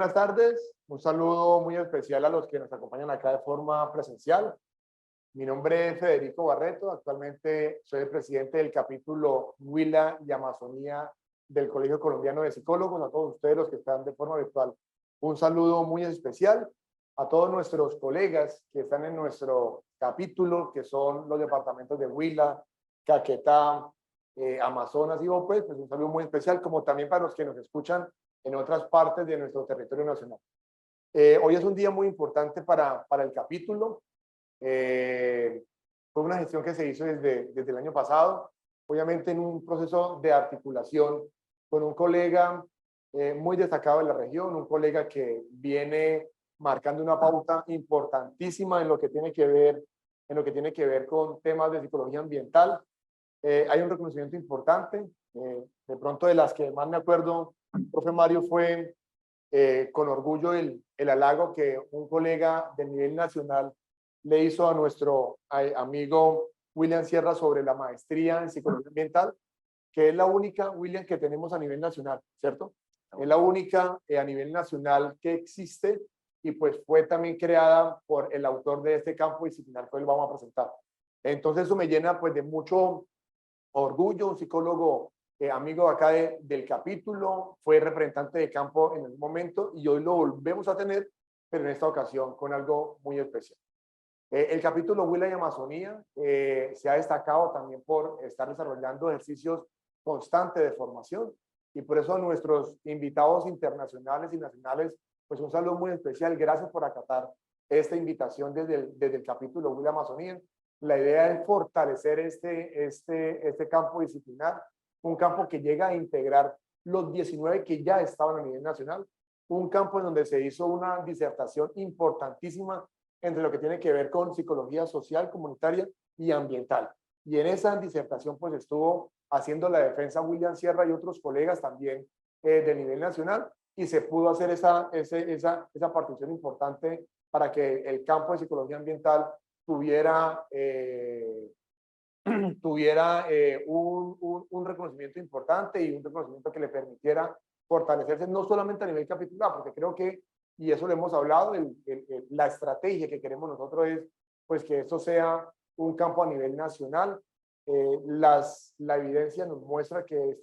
buenas tardes. Un saludo muy especial a los que nos acompañan acá de forma presencial. Mi nombre es Federico Barreto. Actualmente soy el presidente del capítulo Huila y Amazonía del Colegio Colombiano de Psicólogos. A todos ustedes los que están de forma virtual, un saludo muy especial. A todos nuestros colegas que están en nuestro capítulo, que son los departamentos de Huila, Caquetá, Amazonas y Opus, pues un saludo muy especial, como también para los que nos escuchan en otras partes de nuestro territorio nacional. Hoy es un día muy importante para el capítulo. Fue una gestión que se hizo desde el año pasado, obviamente en un proceso de articulación con un colega muy destacado en la región, un colega que viene marcando una pauta importantísima en lo que tiene que ver con temas de psicología ambiental. Hay un reconocimiento importante, de pronto de las que más me acuerdo, profe Mario, fue con orgullo el halago que un colega del nivel nacional le hizo a nuestro amigo William Sierra sobre la maestría en psicología ambiental, que es la única, William, que tenemos a nivel nacional, ¿cierto? Es la única a nivel nacional que existe y pues fue también creada por el autor de este campo disciplinar que hoy vamos a presentar. Entonces eso me llena pues de mucho orgullo, un psicólogo amigo acá del capítulo, fue representante de campo en algún momento y hoy lo volvemos a tener, pero en esta ocasión con algo muy especial. El capítulo Huila y Amazonía se ha destacado también por estar desarrollando ejercicios constantes de formación y por eso a nuestros invitados internacionales y nacionales, pues un saludo muy especial. Gracias por acatar esta invitación desde el capítulo Huila y Amazonía. La idea es fortalecer este campo disciplinar, un campo que llega a integrar los 19 que ya estaban a nivel nacional, un campo en donde se hizo una disertación importantísima entre lo que tiene que ver con psicología social, comunitaria y ambiental. Y en esa disertación pues estuvo haciendo la defensa William Sierra y otros colegas también de nivel nacional y se pudo hacer esa partición importante para que el campo de psicología ambiental tuviera un reconocimiento importante y un reconocimiento que le permitiera fortalecerse no solamente a nivel capitular, porque creo que, y eso lo hemos hablado, la estrategia que queremos nosotros es pues que esto sea un campo a nivel nacional. La evidencia nos muestra que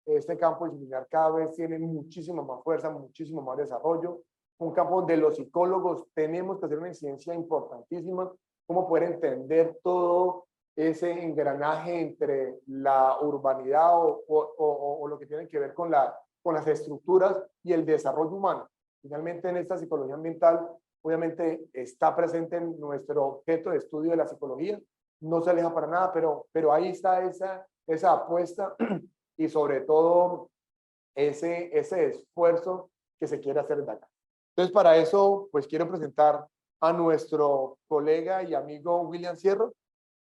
este campo disciplinar cada vez tiene muchísima más fuerza, muchísimo más desarrollo, un campo donde los psicólogos tenemos que hacer una incidencia importantísima, cómo poder entender todo ese engranaje entre la urbanidad o lo que tiene que ver con las estructuras y el desarrollo humano. Finalmente, en esta psicología ambiental, obviamente está presente en nuestro objeto de estudio de la psicología, no se aleja para nada, pero ahí está esa apuesta y sobre todo ese esfuerzo que se quiere hacer de acá. Entonces, para eso, pues quiero presentar a nuestro colega y amigo William Sierra.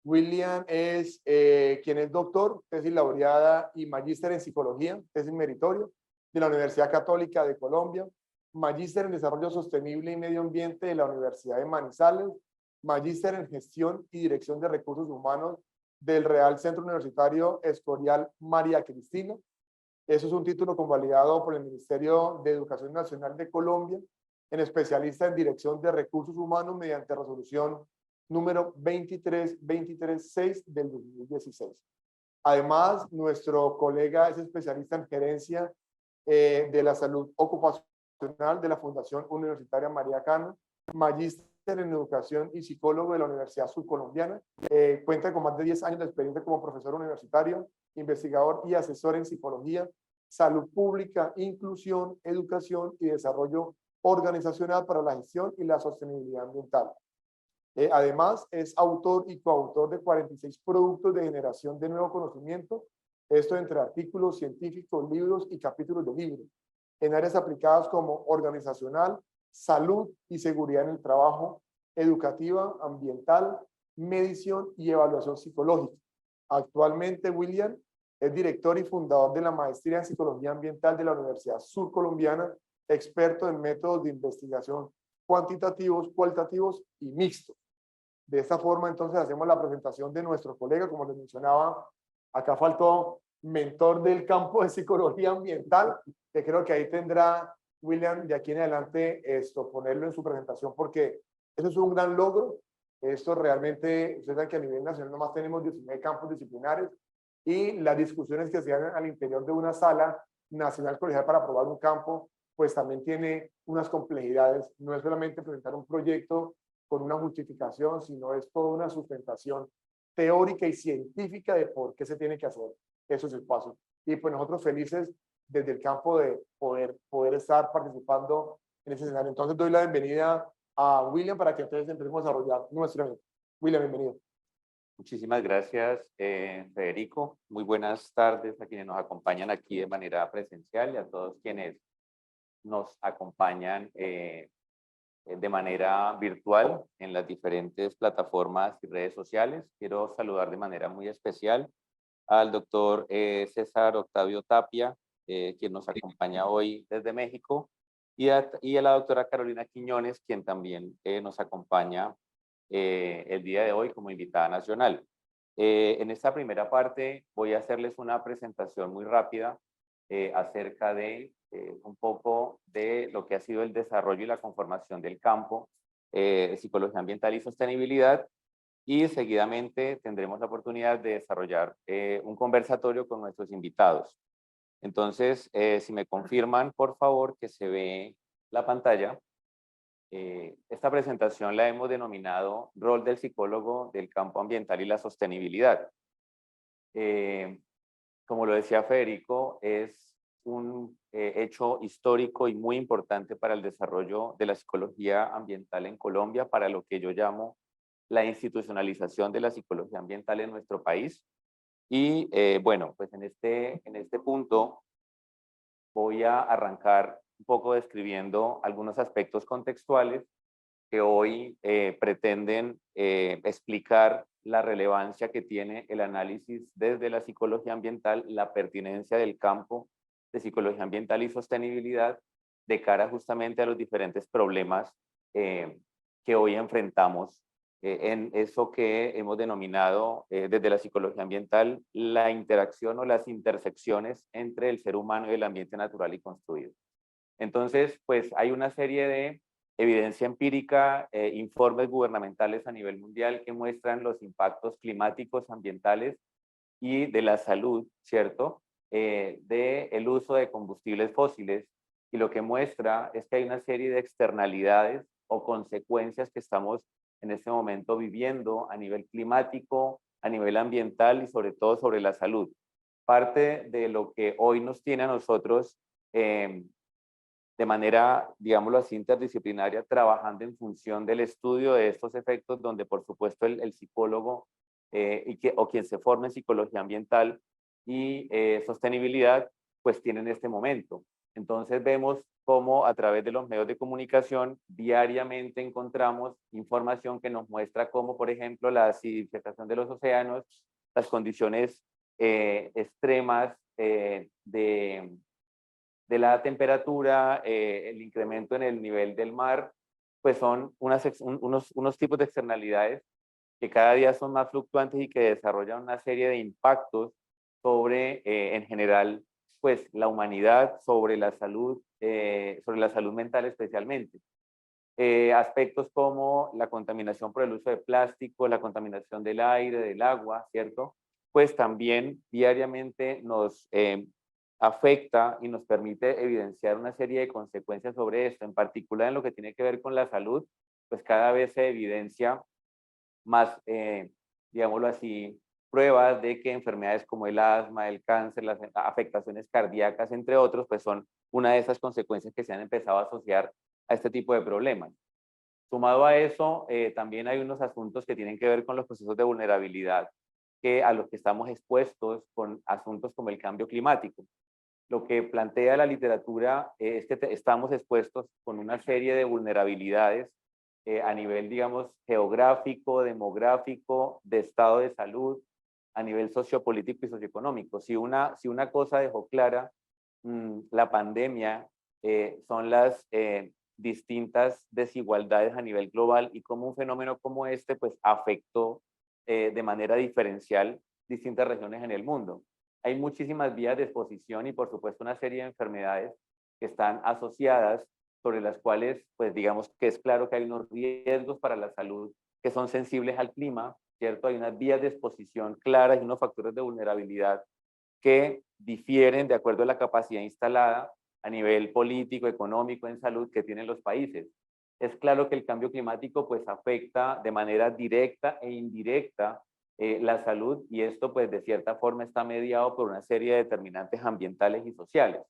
William es quien es doctor, tesis laureada y magíster en psicología, tesis meritorio de la Universidad Católica de Colombia, magíster en desarrollo sostenible y medio ambiente de la Universidad de Manizales, magíster en gestión y dirección de recursos humanos del Real Centro Universitario Escorial María Cristina. Eso es un título convalidado por el Ministerio de Educación Nacional de Colombia, en especialista en dirección de recursos humanos mediante resolución número 23236 del 2016. Además, nuestro colega es especialista en gerencia de la salud ocupacional de la Fundación Universitaria María Cano, magíster en educación y psicólogo de la Universidad Subcolombiana. Cuenta con más de 10 años de experiencia como profesor universitario, investigador y asesor en psicología, salud pública, inclusión, educación y desarrollo organizacional para la gestión y la sostenibilidad ambiental. Además, es autor y coautor de 46 productos de generación de nuevo conocimiento, esto entre artículos científicos, libros y capítulos de libros, en áreas aplicadas como organizacional, salud y seguridad en el trabajo, educativa, ambiental, medición y evaluación psicológica. Actualmente, William es director y fundador de la maestría en psicología ambiental de la Universidad Surcolombiana, experto en métodos de investigación cuantitativos, cualitativos y mixtos. De esta forma, entonces, hacemos la presentación de nuestro colega, como les mencionaba, acá faltó mentor del campo de psicología ambiental, que creo que ahí tendrá William, de aquí en adelante, ponerlo en su presentación, porque eso es un gran logro. Esto realmente, ustedes saben que a nivel nacional nomás tenemos 19 campos disciplinares y las discusiones que se dan al interior de una sala nacional colegial para aprobar un campo, pues también tiene unas complejidades. No es solamente presentar un proyecto con una justificación, sino es toda una sustentación teórica y científica de por qué se tiene que hacer esos espacios. Y pues nosotros felices desde el campo de poder estar participando en ese escenario. Entonces doy la bienvenida a William para que entonces empecemos a desarrollar nuestro evento. William, bienvenido. Muchísimas gracias, Federico. Muy buenas tardes a quienes nos acompañan aquí de manera presencial y a todos quienes nos acompañan de manera virtual en las diferentes plataformas y redes sociales. Quiero saludar de manera muy especial al doctor César Octavio Tapia, quien nos acompaña hoy desde México, y a la doctora Carolina Quiñones, quien también nos acompaña el día de hoy como invitada nacional. En esta primera parte voy a hacerles una presentación muy rápida acerca de un poco de lo que ha sido el desarrollo y la conformación del campo de psicología ambiental y sostenibilidad, y seguidamente tendremos la oportunidad de desarrollar un conversatorio con nuestros invitados. Entonces, si me confirman, por favor, que se ve la pantalla. Esta presentación la hemos denominado Rol del psicólogo del campo ambiental y la sostenibilidad. Como lo decía Federico, es un hecho histórico y muy importante para el desarrollo de la psicología ambiental en Colombia, para lo que yo llamo la institucionalización de la psicología ambiental en nuestro país. Y bueno, pues en este punto voy a arrancar un poco describiendo algunos aspectos contextuales que hoy pretenden explicar la relevancia que tiene el análisis desde la psicología ambiental, la pertinencia del campo de psicología ambiental y sostenibilidad de cara justamente a los diferentes problemas que hoy enfrentamos en eso que hemos denominado desde la psicología ambiental la interacción o las intersecciones entre el ser humano y el ambiente natural y construido. Entonces, pues hay una serie de evidencia empírica, informes gubernamentales a nivel mundial que muestran los impactos climáticos, ambientales y de la salud, ¿cierto? Del uso de combustibles fósiles, y lo que muestra es que hay una serie de externalidades o consecuencias que estamos en este momento viviendo a nivel climático, a nivel ambiental y sobre todo sobre la salud. Parte de lo que hoy nos tiene a nosotros de manera, digámoslo así, interdisciplinaria, trabajando en función del estudio de estos efectos, donde por supuesto el psicólogo o quien se forma en psicología ambiental y sostenibilidad, pues tienen este momento. Entonces vemos cómo a través de los medios de comunicación diariamente encontramos información que nos muestra cómo, por ejemplo, la acidificación de los océanos, las condiciones extremas de la temperatura, el incremento en el nivel del mar, pues son unos tipos de externalidades que cada día son más fluctuantes y que desarrollan una serie de impactos sobre, en general, pues la humanidad, sobre la salud mental especialmente. Aspectos como la contaminación por el uso de plástico, la contaminación del aire, del agua, ¿cierto? Pues también diariamente nos afecta y nos permite evidenciar una serie de consecuencias sobre esto, en particular en lo que tiene que ver con la salud, pues cada vez se evidencia más, digámoslo así, pruebas de que enfermedades como el asma, el cáncer, las afectaciones cardíacas, entre otros, pues son una de esas consecuencias que se han empezado a asociar a este tipo de problemas. Sumado a eso, también hay unos asuntos que tienen que ver con los procesos de vulnerabilidad a los que estamos expuestos con asuntos como el cambio climático. Lo que plantea la literatura es que estamos expuestos con una serie de vulnerabilidades a nivel, digamos, geográfico, demográfico, de estado de salud, a nivel sociopolítico y socioeconómico. Si una cosa dejó clara la pandemia, son las distintas desigualdades a nivel global y cómo un fenómeno como este pues afectó de manera diferencial distintas regiones en el mundo. Hay muchísimas vías de exposición y por supuesto una serie de enfermedades que están asociadas, sobre las cuales, pues digamos que es claro que hay unos riesgos para la salud que son sensibles al clima, ¿cierto? Hay unas vías de exposición claras y unos factores de vulnerabilidad que difieren de acuerdo a la capacidad instalada a nivel político, económico, en salud que tienen los países. Es claro que el cambio climático pues afecta de manera directa e indirecta la salud, y esto pues de cierta forma está mediado por una serie de determinantes ambientales y sociales.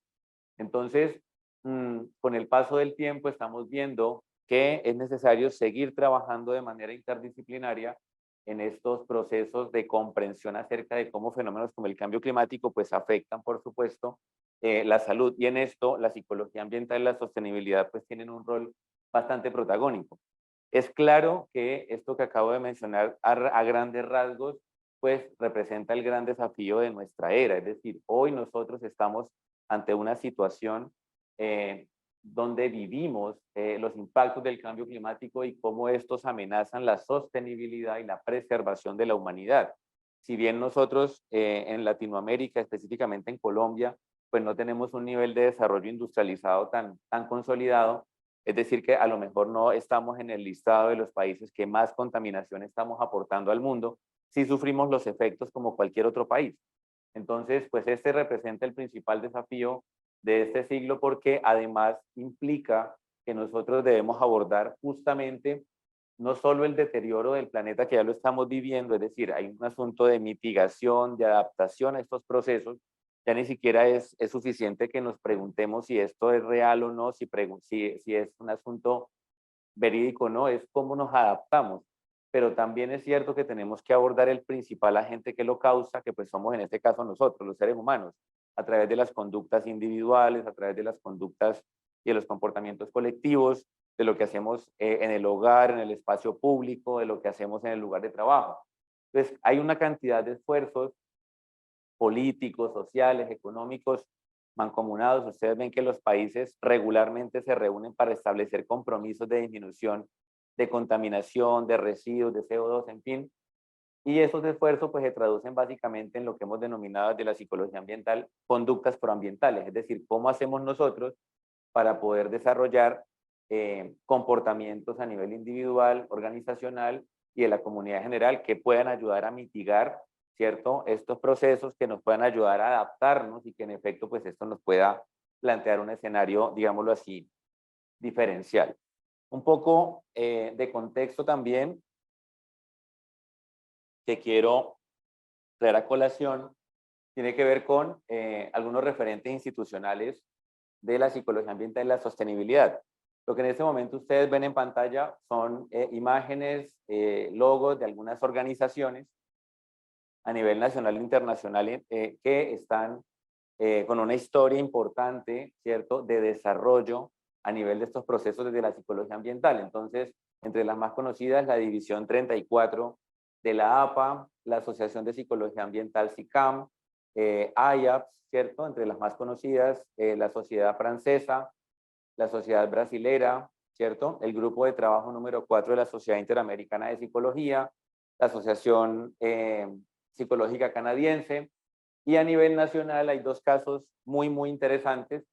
Entonces, con el paso del tiempo estamos viendo que es necesario seguir trabajando de manera interdisciplinaria en estos procesos de comprensión acerca de cómo fenómenos como el cambio climático pues afectan, por supuesto, la salud. Y en esto la psicología ambiental y la sostenibilidad pues tienen un rol bastante protagónico. Es claro que esto que acabo de mencionar a grandes rasgos pues representa el gran desafío de nuestra era. Es decir, hoy nosotros estamos ante una situación donde vivimos los impactos del cambio climático y cómo estos amenazan la sostenibilidad y la preservación de la humanidad. Si bien nosotros en Latinoamérica, específicamente en Colombia, pues no tenemos un nivel de desarrollo industrializado tan consolidado, es decir, que a lo mejor no estamos en el listado de los países que más contaminación estamos aportando al mundo, sí sufrimos los efectos como cualquier otro país. Entonces, pues este representa el principal desafío de este siglo, porque además implica que nosotros debemos abordar justamente no solo el deterioro del planeta, que ya lo estamos viviendo, es decir, hay un asunto de mitigación, de adaptación a estos procesos. Ya ni siquiera es suficiente que nos preguntemos si esto es real o no, si es un asunto verídico o no, es cómo nos adaptamos. Pero también es cierto que tenemos que abordar el principal agente que lo causa, que pues somos en este caso nosotros, los seres humanos, a través de las conductas individuales, a través de las conductas y de los comportamientos colectivos, de lo que hacemos en el hogar, en el espacio público, de lo que hacemos en el lugar de trabajo. Entonces, hay una cantidad de esfuerzos políticos, sociales, económicos, mancomunados. Ustedes ven que los países regularmente se reúnen para establecer compromisos de disminución de contaminación, de residuos, de CO2, en fin. Y esos esfuerzos pues se traducen básicamente en lo que hemos denominado de la psicología ambiental conductas proambientales, es decir, cómo hacemos nosotros para poder desarrollar comportamientos a nivel individual, organizacional y de la comunidad en general que puedan ayudar a mitigar, ¿cierto?, estos procesos, que nos puedan ayudar a adaptarnos y que en efecto pues esto nos pueda plantear un escenario, digámoslo así, diferencial. Un poco de contexto también que quiero traer a colación tiene que ver con algunos referentes institucionales de la psicología ambiental y la sostenibilidad. Lo que en este momento ustedes ven en pantalla son imágenes, logos de algunas organizaciones a nivel nacional e internacional que están con una historia importante, ¿cierto?, de desarrollo a nivel de estos procesos desde la psicología ambiental. Entonces, entre las más conocidas, la División 34 de la APA, la Asociación de Psicología Ambiental SICAM, IAPS, ¿cierto?, entre las más conocidas, la Sociedad Francesa, la Sociedad Brasilera, ¿cierto?, el Grupo de Trabajo número 4 de la Sociedad Interamericana de Psicología, la Asociación Psicológica Canadiense, y a nivel nacional hay dos casos muy interesantes.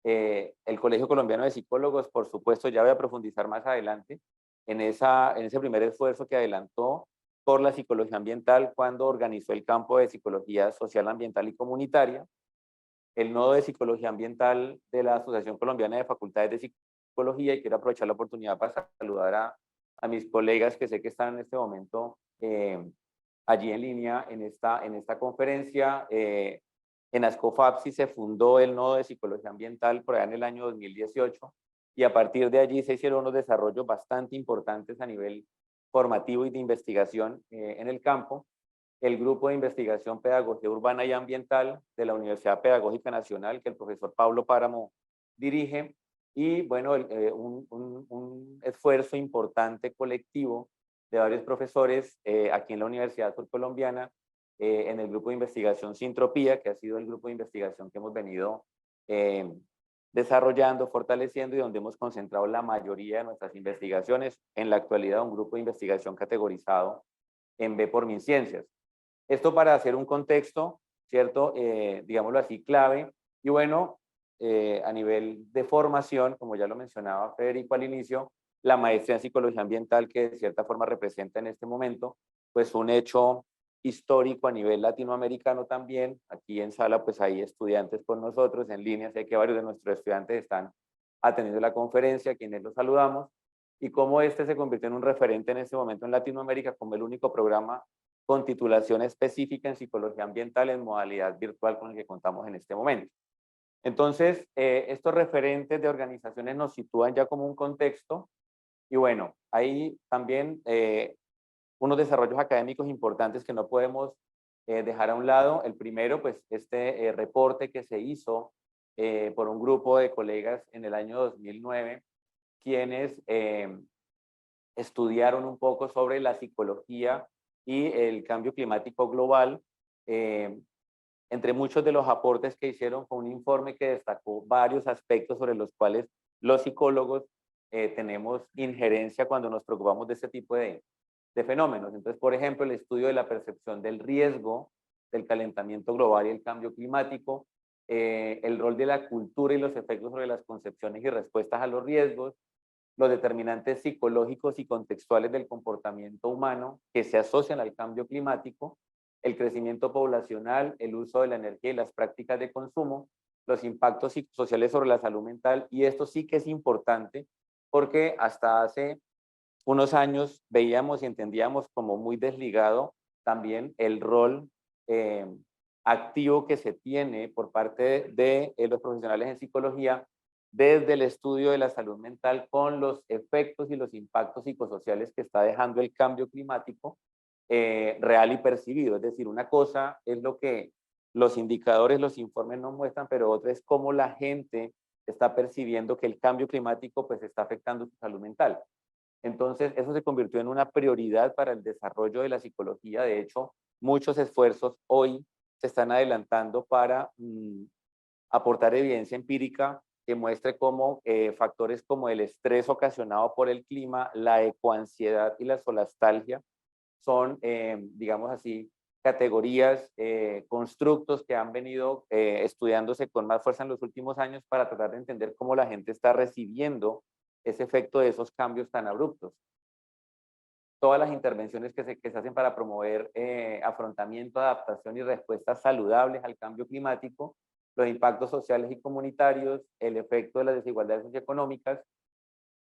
El Colegio Colombiano de Psicólogos, por supuesto, ya voy a profundizar más adelante en ese primer esfuerzo que adelantó por la psicología ambiental cuando organizó el campo de psicología social, ambiental y comunitaria. El nodo de psicología ambiental de la Asociación Colombiana de Facultades de Psicología, y quiero aprovechar la oportunidad para saludar a mis colegas que sé que están en este momento allí en línea en esta conferencia. En ASCOFAPSI se fundó el nodo de psicología ambiental por allá en el año 2018, y a partir de allí se hicieron unos desarrollos bastante importantes a nivel formativo y de investigación en el campo. El grupo de investigación Pedagogía Urbana y Ambiental de la Universidad Pedagógica Nacional, que el profesor Pablo Páramo dirige, y bueno, un esfuerzo importante colectivo de varios profesores aquí en la Universidad Surcolombiana, en el grupo de investigación Sintropía, que ha sido el grupo de investigación que hemos venido desarrollando, fortaleciendo, y donde hemos concentrado la mayoría de nuestras investigaciones. En la actualidad, un grupo de investigación categorizado en B por MinCiencias. Esto para hacer un contexto, ¿cierto? Digámoslo así, clave. Y bueno, a nivel de formación, como ya lo mencionaba Federico al inicio, la maestría en psicología ambiental, que de cierta forma representa en este momento pues un hecho histórico a nivel latinoamericano también. Aquí en sala pues hay estudiantes con nosotros en línea, sé que varios de nuestros estudiantes están atendiendo la conferencia, a quienes los saludamos, y cómo este se convirtió en un referente en este momento en Latinoamérica como el único programa con titulación específica en psicología ambiental en modalidad virtual con el que contamos en este momento. Entonces, estos referentes de organizaciones nos sitúan ya como un contexto y bueno, hay también unos desarrollos académicos importantes que no podemos dejar a un lado. El primero, pues este reporte que se hizo por un grupo de colegas en el año 2009, quienes estudiaron un poco sobre la psicología y el cambio climático global. Entre muchos de los aportes que hicieron fue un informe que destacó varios aspectos sobre los cuales los psicólogos tenemos injerencia cuando nos preocupamos de este tipo de fenómenos. Entonces, por ejemplo, el estudio de la percepción del riesgo del calentamiento global y el cambio climático, el rol de la cultura y los efectos sobre las concepciones y respuestas a los riesgos, los determinantes psicológicos y contextuales del comportamiento humano que se asocian al cambio climático, el crecimiento poblacional, el uso de la energía y las prácticas de consumo, los impactos psicosociales sobre la salud mental, y esto sí que es importante porque hasta hace unos años veíamos y entendíamos como muy desligado también el rol eh, activo que se tiene por parte de los profesionales en psicología desde el estudio de la salud mental con los efectos y los impactos psicosociales que está dejando el cambio climático real y percibido. Es decir, una cosa es lo que los indicadores, los informes nos muestran, pero otra es cómo la gente está percibiendo que el cambio climático pues está afectando su salud mental. Entonces, eso se convirtió en una prioridad para el desarrollo de la psicología. De hecho, muchos esfuerzos hoy se están adelantando para aportar evidencia empírica que muestre cómo factores como el estrés ocasionado por el clima, la ecoansiedad y la solastalgia son, digamos así, categorías, constructos que han venido estudiándose con más fuerza en los últimos años para tratar de entender cómo la gente está recibiendo ese efecto de esos cambios tan abruptos. Todas las intervenciones que se hacen para promover afrontamiento, adaptación y respuestas saludables al cambio climático, los impactos sociales y comunitarios, el efecto de las desigualdades socioeconómicas,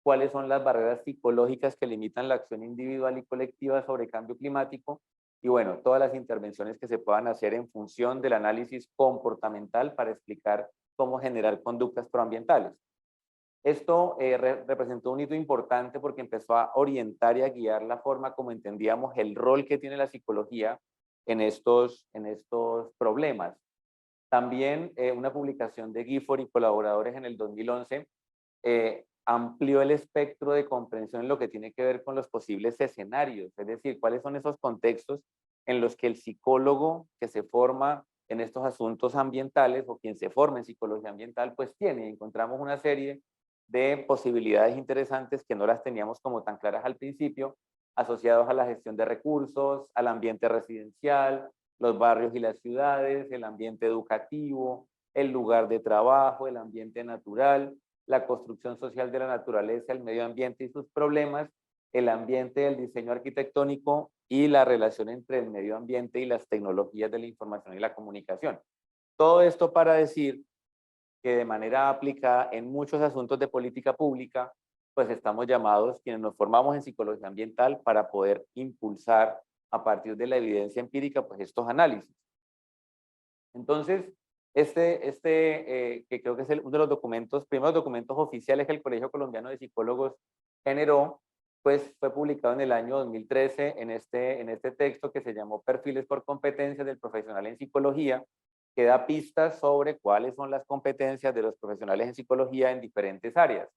cuáles son las barreras psicológicas que limitan la acción individual y colectiva sobre cambio climático, y bueno, todas las intervenciones que se puedan hacer en función del análisis comportamental para explicar cómo generar conductas proambientales. Esto representó un hito importante porque empezó a orientar y a guiar la forma como entendíamos el rol que tiene la psicología en estos problemas. También una publicación de Gifford y colaboradores en el 2011 amplió el espectro de comprensión en lo que tiene que ver con los posibles escenarios, es decir, cuáles son esos contextos en los que el psicólogo que se forma en estos asuntos ambientales o quien se forma en psicología ambiental, pues tiene. Encontramos una serie de posibilidades interesantes que no las teníamos como tan claras al principio, asociados a la gestión de recursos, al ambiente residencial, los barrios y las ciudades, el ambiente educativo, el lugar de trabajo, el ambiente natural, la construcción social de la naturaleza, el medio ambiente y sus problemas, el ambiente del diseño arquitectónico y la relación entre el medio ambiente y las tecnologías de la información y la comunicación. Todo esto para decir que de manera aplicada en muchos asuntos de política pública, pues estamos llamados, quienes nos formamos en psicología ambiental, para poder impulsar a partir de la evidencia empírica, pues estos análisis. Entonces, que creo que es uno de los documentos, primeros documentos oficiales que el Colegio Colombiano de Psicólogos generó, pues fue publicado en el año 2013 en este texto que se llamó Perfiles por competencias del profesional en psicología, que da pistas sobre cuáles son las competencias de los profesionales en psicología en diferentes áreas,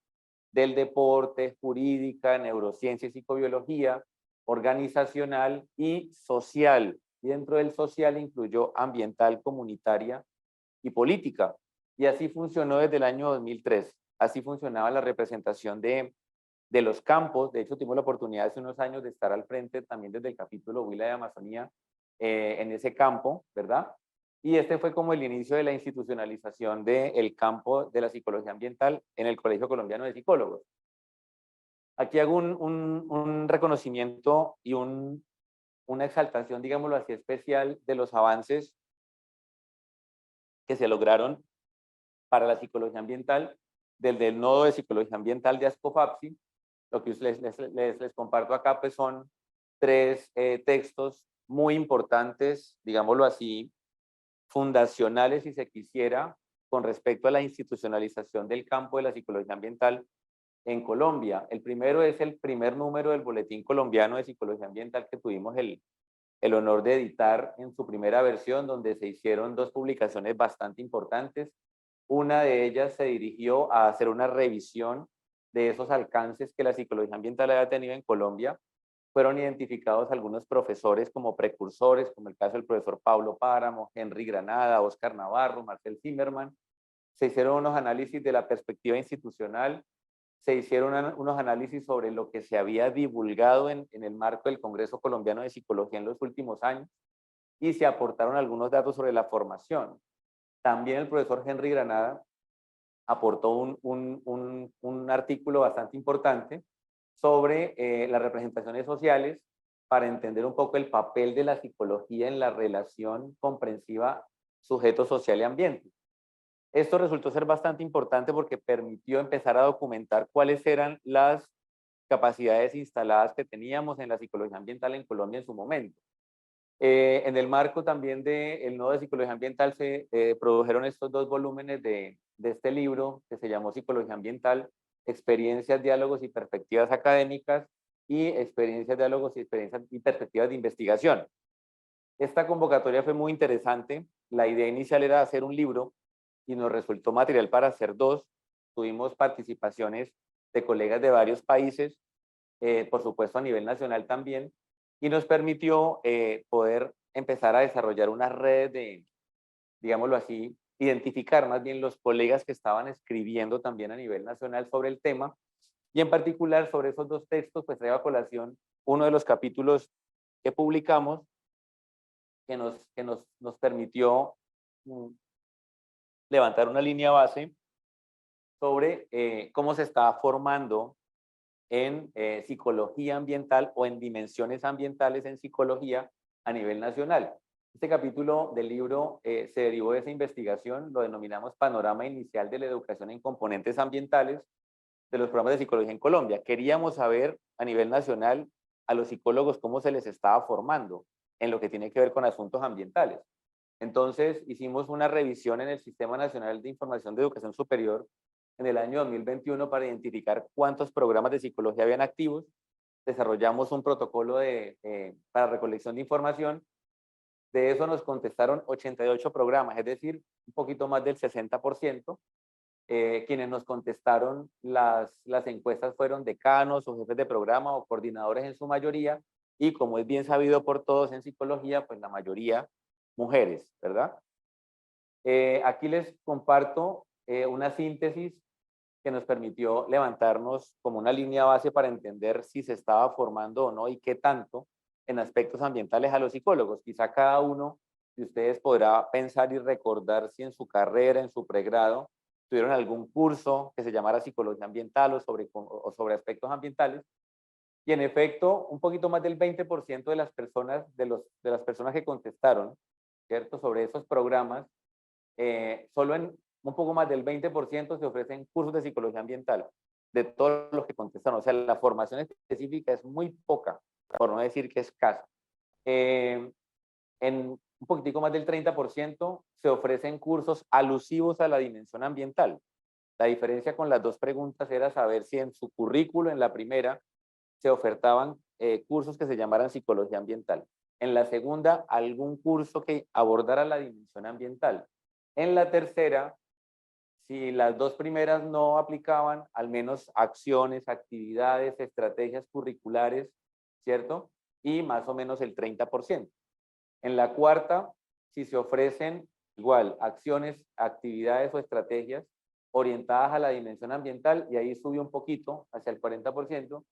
del deporte, jurídica, neurociencia y psicobiología, organizacional y social. Y dentro del social incluyó ambiental, comunitaria y política. Y así funcionó desde el año 2003. Así funcionaba la representación de los campos. De hecho, tuvimos la oportunidad hace unos años de estar al frente también desde el capítulo Huila de Amazonía en ese campo, ¿verdad? Y este fue como el inicio de la institucionalización del campo de la psicología ambiental en el Colegio Colombiano de Psicólogos. Aquí hago un reconocimiento y una exaltación, digámoslo así, especial de los avances que se lograron para la psicología ambiental desde el nodo de psicología ambiental de ASCOFAPSI. Lo que les comparto acá pues son tres textos muy importantes, digámoslo así, fundacionales, si se quisiera, con respecto a la institucionalización del campo de la psicología ambiental en Colombia. El primero es el primer número del Boletín Colombiano de Psicología Ambiental que tuvimos el honor de editar en su primera versión, donde se hicieron dos publicaciones bastante importantes. Una de ellas se dirigió a hacer una revisión de esos alcances que la psicología ambiental había tenido en Colombia. Fueron identificados algunos profesores como precursores, como el caso del profesor Pablo Páramo, Henry Granada, Oscar Navarro, Marcel Zimmerman. Se hicieron unos análisis de la perspectiva institucional, se hicieron unos análisis sobre lo que se había divulgado en el marco del Congreso Colombiano de Psicología en los últimos años y se aportaron algunos datos sobre la formación. También el profesor Henry Granada aportó un artículo bastante importante sobre las representaciones sociales para entender un poco el papel de la psicología en la relación comprensiva sujeto social y ambiente. Esto resultó ser bastante importante porque permitió empezar a documentar cuáles eran las capacidades instaladas que teníamos en la psicología ambiental en Colombia en su momento. En el marco también del nodo de psicología ambiental se produjeron estos dos volúmenes de este libro que se llamó Psicología Ambiental, Experiencias, Diálogos y Perspectivas Académicas y Experiencias, Diálogos y Perspectivas de Investigación. Esta convocatoria fue muy interesante. La idea inicial era hacer un libro y nos resultó material para hacer dos. Tuvimos participaciones de colegas de varios países, por supuesto a nivel nacional también, y nos permitió poder empezar a desarrollar una red de, digámoslo así, identificar más bien los colegas que estaban escribiendo también a nivel nacional sobre el tema, y en particular sobre esos dos textos, pues traigo a colación uno de los capítulos que publicamos que nos permitió levantar una línea base sobre cómo se está formando en psicología ambiental o en dimensiones ambientales en psicología a nivel nacional. Este capítulo del libro se derivó de esa investigación, lo denominamos Panorama Inicial de la Educación en Componentes Ambientales de los programas de psicología en Colombia. Queríamos saber a nivel nacional a los psicólogos cómo se les estaba formando en lo que tiene que ver con asuntos ambientales. Entonces hicimos una revisión en el Sistema Nacional de Información de Educación Superior en el año 2021 para identificar cuántos programas de psicología habían activos. Desarrollamos un protocolo para recolección de información. De eso nos contestaron 88 programas, es decir, un poquito más del 60%. Quienes nos contestaron las encuestas fueron decanos o jefes de programa o coordinadores en su mayoría, y como es bien sabido por todos en psicología, pues la mayoría mujeres, ¿verdad? Aquí les comparto una síntesis que nos permitió levantarnos como una línea base para entender si se estaba formando o no y qué tanto en aspectos ambientales a los psicólogos. Quizá cada uno de ustedes podrá pensar y recordar si en su carrera, en su pregrado, tuvieron algún curso que se llamara psicología ambiental o sobre aspectos ambientales. Y en efecto, un poquito más del 20% de las personas, de las personas que contestaron, ¿cierto?, sobre esos programas, solo en un poco más del 20% se ofrecen cursos de psicología ambiental, de todos los que contestaron. O sea, la formación específica es muy poca, por no decir que es escasa. En un poquitico más del 30% se ofrecen cursos alusivos a la dimensión ambiental. La diferencia con las dos preguntas era saber si en su currículo, en la primera, se ofertaban cursos que se llamaran psicología ambiental. En la segunda, algún curso que abordara la dimensión ambiental. En la tercera, si las dos primeras no aplicaban, al menos acciones, actividades, estrategias curriculares, ¿cierto? Y más o menos el 30%. En la cuarta, si se ofrecen igual acciones, actividades o estrategias orientadas a la dimensión ambiental, y ahí subió un poquito hacia el 40%,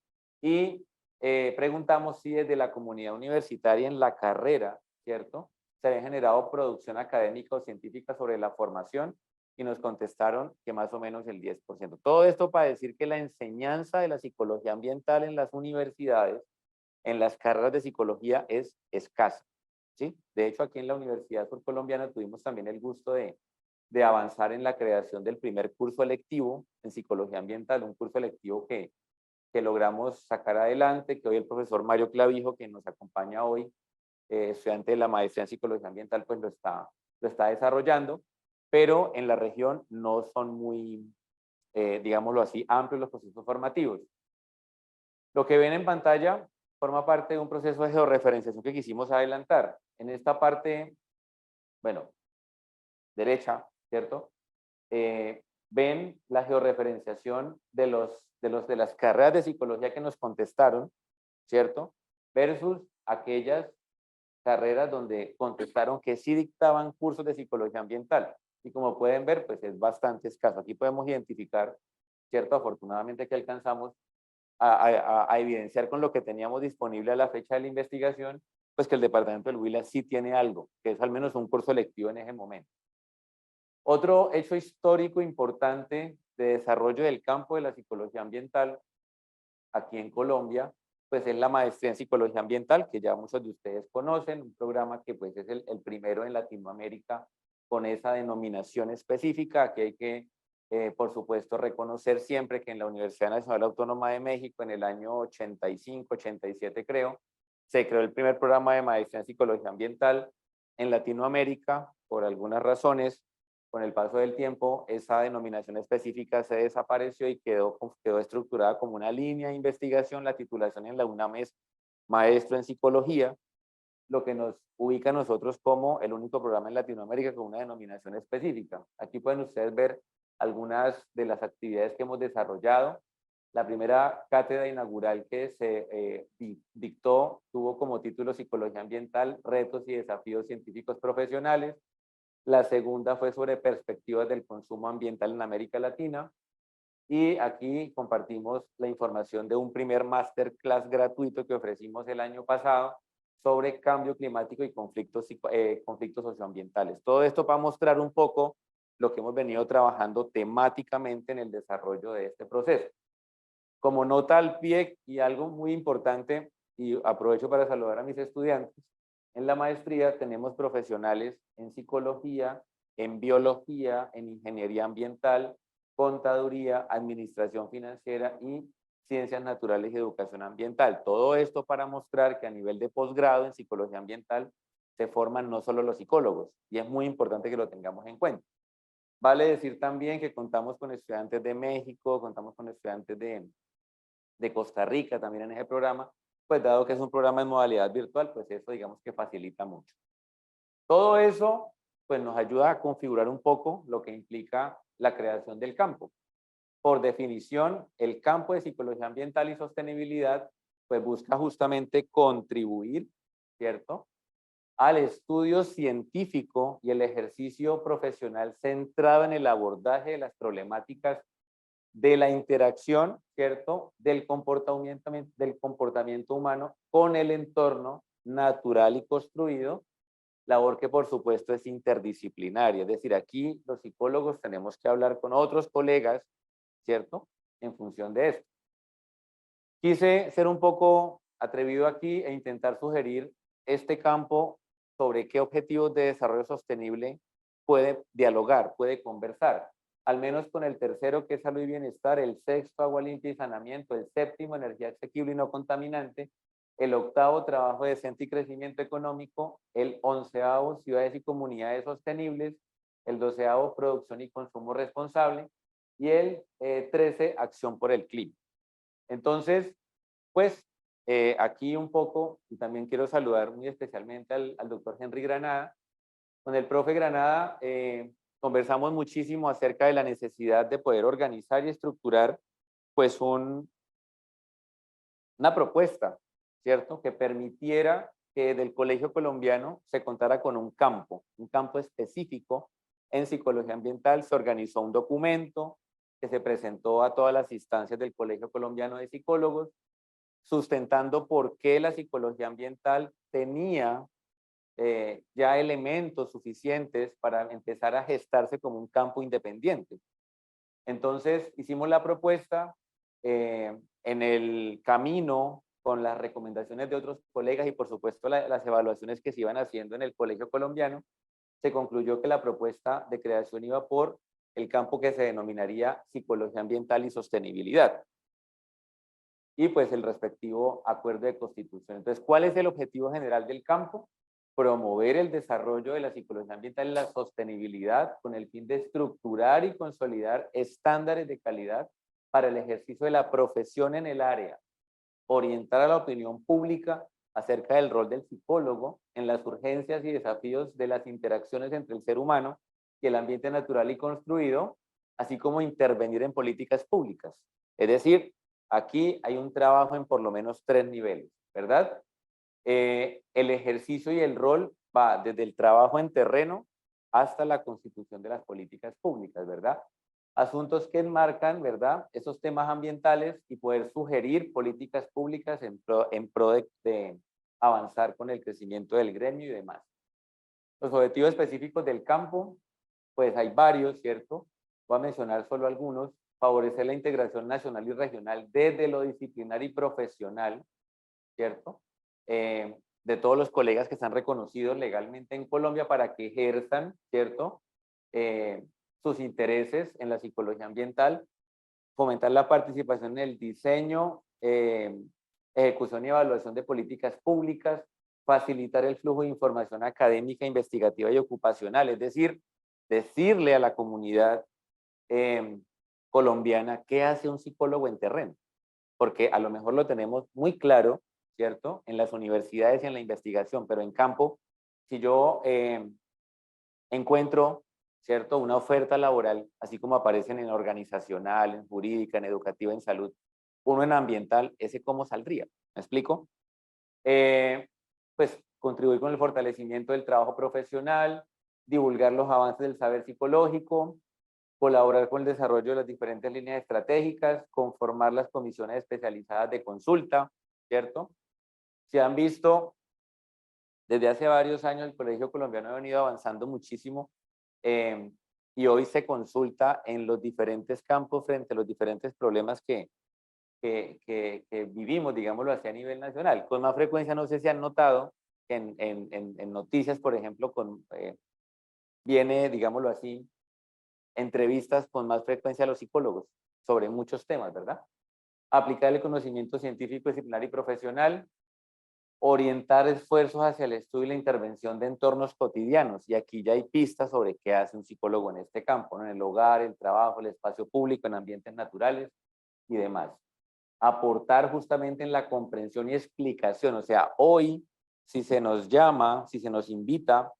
y preguntamos si desde la comunidad universitaria en la carrera, ¿cierto?, se había generado producción académica o científica sobre la formación y nos contestaron que más o menos el 10%. Todo esto para decir que la enseñanza de la psicología ambiental en las universidades, en las carreras de psicología, es escasa, ¿sí? De hecho, aquí en la Universidad Surcolombiana tuvimos también el gusto de avanzar en la creación del primer curso electivo en psicología ambiental, un curso electivo que logramos sacar adelante, que hoy el profesor Mario Clavijo, que nos acompaña hoy, estudiante de la maestría en psicología ambiental, pues lo está desarrollando, pero en la región no son muy, digámoslo así, amplios los procesos formativos. Lo que ven en pantalla forma parte de un proceso de georreferenciación que quisimos adelantar. En esta parte, bueno, derecha, ¿cierto? Ven la georreferenciación de las carreras de psicología que nos contestaron, ¿cierto? Versus aquellas carreras donde contestaron que sí dictaban cursos de psicología ambiental. Y como pueden ver, pues es bastante escaso. Aquí podemos identificar, ¿cierto? Afortunadamente que alcanzamos a evidenciar con lo que teníamos disponible a la fecha de la investigación, pues que el departamento del Huila sí tiene algo, que es al menos un curso lectivo en ese momento. Otro hecho histórico importante de desarrollo del campo de la psicología ambiental aquí en Colombia, pues es la maestría en psicología ambiental, que ya muchos de ustedes conocen, un programa que pues es el primero en Latinoamérica con esa denominación específica. Aquí hay que, por supuesto, reconocer siempre que en la Universidad Nacional Autónoma de México, en el año 85, 87 creo, se creó el primer programa de maestría en psicología ambiental en Latinoamérica. Por algunas razones, con el paso del tiempo, esa denominación específica se desapareció y quedó estructurada como una línea de investigación. La titulación en la UNAM es maestro en psicología, lo que nos ubica a nosotros como el único programa en Latinoamérica con una denominación específica. Aquí pueden ustedes ver algunas de las actividades que hemos desarrollado. La primera cátedra inaugural que se dictó tuvo como título Psicología Ambiental, Retos y Desafíos Científicos Profesionales. La segunda fue sobre perspectivas del consumo ambiental en América Latina. Y aquí compartimos la información de un primer masterclass gratuito que ofrecimos el año pasado sobre cambio climático y conflictos socioambientales. Todo esto para mostrar un poco lo que hemos venido trabajando temáticamente en el desarrollo de este proceso. Como nota al pie y algo muy importante, y aprovecho para saludar a mis estudiantes, en la maestría tenemos profesionales en psicología, en biología, en ingeniería ambiental, contaduría, administración financiera y ciencias naturales y educación ambiental. Todo esto para mostrar que a nivel de posgrado en psicología ambiental se forman no solo los psicólogos, y es muy importante que lo tengamos en cuenta. Vale decir también que contamos con estudiantes de México, contamos con estudiantes de Costa Rica también en ese programa, pues dado que es un programa en modalidad virtual, pues eso digamos que facilita mucho. Todo eso pues nos ayuda a configurar un poco lo que implica la creación del campo. Por definición, el campo de psicología ambiental y sostenibilidad pues busca justamente contribuir, ¿cierto?, al estudio científico y el ejercicio profesional centrado en el abordaje de las problemáticas de la interacción, ¿cierto?, del comportamiento humano con el entorno natural y construido, labor que por supuesto es interdisciplinaria. Es decir, aquí los psicólogos tenemos que hablar con otros colegas, ¿cierto?, en función de esto. Quise ser un poco atrevido aquí e intentar sugerir este campo sobre qué objetivos de desarrollo sostenible puede dialogar, puede conversar. Al menos con el tercero, que es salud y bienestar, el sexto, agua limpia y saneamiento, el séptimo, energía asequible y no contaminante, el octavo, trabajo decente y crecimiento económico, el onceavo, ciudades y comunidades sostenibles, el doceavo, producción y consumo responsable, y el 13, acción por el clima. Entonces, pues aquí un poco, y también quiero saludar muy especialmente al doctor Henry Granada. Con el profe Granada conversamos muchísimo acerca de la necesidad de poder organizar y estructurar pues una propuesta, ¿cierto?, que permitiera que del Colegio Colombiano se contara con un campo específico en psicología ambiental. Se organizó un documento que se presentó a todas las instancias del Colegio Colombiano de Psicólogos, sustentando por qué la psicología ambiental tenía ya elementos suficientes para empezar a gestarse como un campo independiente. Entonces hicimos la propuesta en el camino con las recomendaciones de otros colegas y por supuesto las evaluaciones que se iban haciendo en el Colegio Colombiano, se concluyó que la propuesta de creación iba por el campo que se denominaría psicología ambiental y sostenibilidad. Y pues el respectivo acuerdo de constitución. Entonces, ¿cuál es el objetivo general del campo? Promover el desarrollo de la psicología ambiental y la sostenibilidad con el fin de estructurar y consolidar estándares de calidad para el ejercicio de la profesión en el área, orientar a la opinión pública acerca del rol del psicólogo en las urgencias y desafíos de las interacciones entre el ser humano y el ambiente natural y construido, así como intervenir en políticas públicas. Es decir, aquí hay un trabajo en por lo menos 3 niveles, ¿verdad? El ejercicio y el rol va desde el trabajo en terreno hasta la constitución de las políticas públicas, ¿verdad? Asuntos que enmarcan, ¿verdad?, esos temas ambientales y poder sugerir políticas públicas en pro de avanzar con el crecimiento del gremio y demás. Los objetivos específicos del campo, pues hay varios, ¿cierto? Voy a mencionar solo algunos. Favorecer la integración nacional y regional desde lo disciplinar y profesional, ¿cierto? De todos los colegas que están reconocidos legalmente en Colombia para que ejerzan, ¿cierto?, sus intereses en la psicología ambiental, fomentar la participación en el diseño, ejecución y evaluación de políticas públicas, facilitar el flujo de información académica, investigativa y ocupacional, es decir, decirle a la comunidad colombiana qué hace un psicólogo en terreno, porque a lo mejor lo tenemos muy claro, ¿cierto?, en las universidades y en la investigación, pero en campo, si yo encuentro, ¿cierto?, una oferta laboral, así como aparecen en organizacional, en jurídica, en educativa, en salud, uno en ambiental, ¿ese cómo saldría? ¿Me explico? Pues contribuir con el fortalecimiento del trabajo profesional, divulgar los avances del saber psicológico, colaborar con el desarrollo de las diferentes líneas estratégicas, conformar las comisiones especializadas de consulta, ¿cierto? Se han visto desde hace varios años el Colegio Colombiano ha venido avanzando muchísimo y hoy se consulta en los diferentes campos frente a los diferentes problemas que vivimos, digámoslo así, a nivel nacional. Con más frecuencia, no sé si han notado que en noticias, por ejemplo, viene, digámoslo así, entrevistas con más frecuencia a los psicólogos sobre muchos temas, ¿verdad? Aplicar el conocimiento científico, disciplinar y profesional, orientar esfuerzos hacia el estudio y la intervención de entornos cotidianos. Y aquí ya hay pistas sobre qué hace un psicólogo en este campo, ¿no? En el hogar, el trabajo, el espacio público, en ambientes naturales y demás. Aportar justamente en la comprensión y explicación. O sea, hoy, si se nos llama, si se nos invita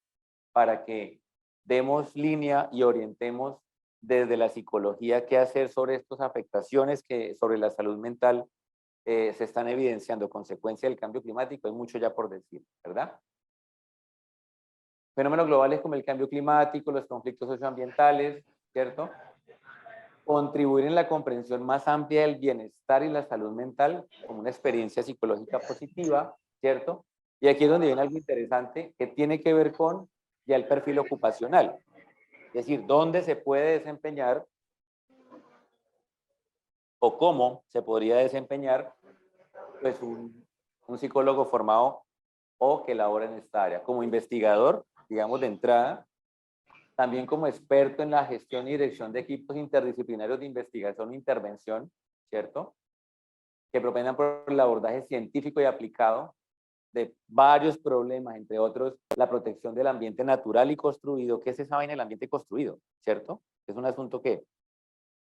para que demos línea y orientemos desde la psicología qué hacer sobre estas afectaciones que sobre la salud mental se están evidenciando consecuencia del cambio climático, hay mucho ya por decir, ¿verdad? Fenómenos globales como el cambio climático, los conflictos socioambientales, ¿cierto? Contribuir en la comprensión más amplia del bienestar y la salud mental como una experiencia psicológica positiva, ¿cierto? Y aquí es donde viene algo interesante que tiene que ver con ya el perfil ocupacional, es decir, dónde se puede desempeñar o cómo se podría desempeñar pues un psicólogo formado o que labora en esta área, como investigador, digamos de entrada, también como experto en la gestión y dirección de equipos interdisciplinarios de investigación e intervención, ¿cierto? Que propendan por el abordaje científico y aplicado de varios problemas, entre otros, la protección del ambiente natural y construido. ¿Qué es esa vaina del ambiente construido? ¿Cierto? Es un asunto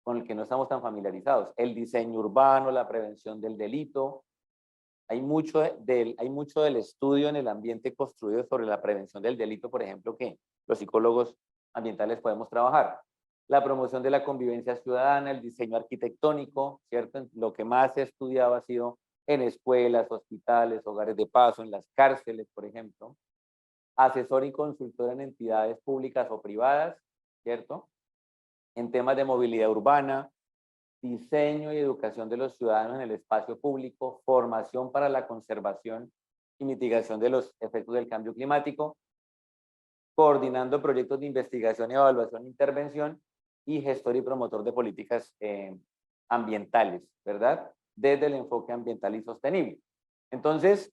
con el que no estamos tan familiarizados. El diseño urbano, la prevención del delito. Hay mucho del estudio en el ambiente construido sobre la prevención del delito, por ejemplo, que los psicólogos ambientales podemos trabajar. La promoción de la convivencia ciudadana, el diseño arquitectónico, ¿cierto? Lo que más se ha estudiado ha sido en escuelas, hospitales, hogares de paso, en las cárceles, por ejemplo. Asesor y consultor en entidades públicas o privadas, ¿cierto? En temas de movilidad urbana, diseño y educación de los ciudadanos en el espacio público, formación para la conservación y mitigación de los efectos del cambio climático, coordinando proyectos de investigación, evaluación e intervención, y gestor y promotor de políticas ambientales, ¿verdad? Desde el enfoque ambiental y sostenible. Entonces,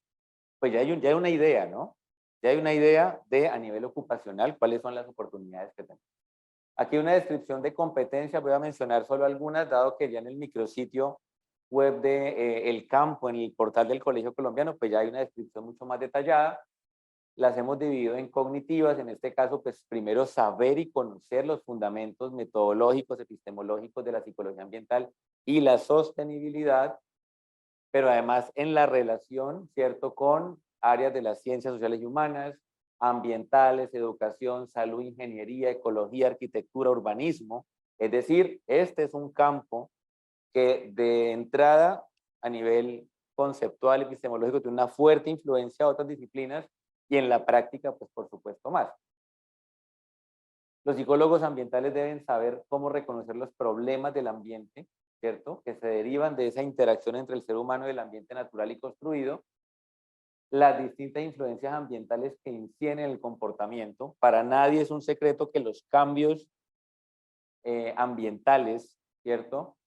pues ya hay una idea, ¿no? Ya hay una idea de, a nivel ocupacional, cuáles son las oportunidades que tenemos. Aquí una descripción de competencias, voy a mencionar solo algunas, dado que ya en el micrositio web de El Campo, en el portal del Colegio Colombiano, pues ya hay una descripción mucho más detallada. Las hemos dividido en cognitivas, en este caso, pues primero saber y conocer los fundamentos metodológicos, epistemológicos de la psicología ambiental y la sostenibilidad, pero además en la relación, ¿cierto?, con áreas de las ciencias sociales y humanas, ambientales, educación, salud, ingeniería, ecología, arquitectura, urbanismo. Es decir, este es un campo que de entrada, a nivel conceptual, epistemológico, tiene una fuerte influencia a otras disciplinas y en la práctica, pues por supuesto más. Los psicólogos ambientales deben saber cómo reconocer los problemas del ambiente, ¿cierto?, que se derivan de esa interacción entre el ser humano y el ambiente natural y construido, las distintas influencias ambientales que inciden en el comportamiento. Para nadie es un secreto que los cambios ambientales, ¿cierto?,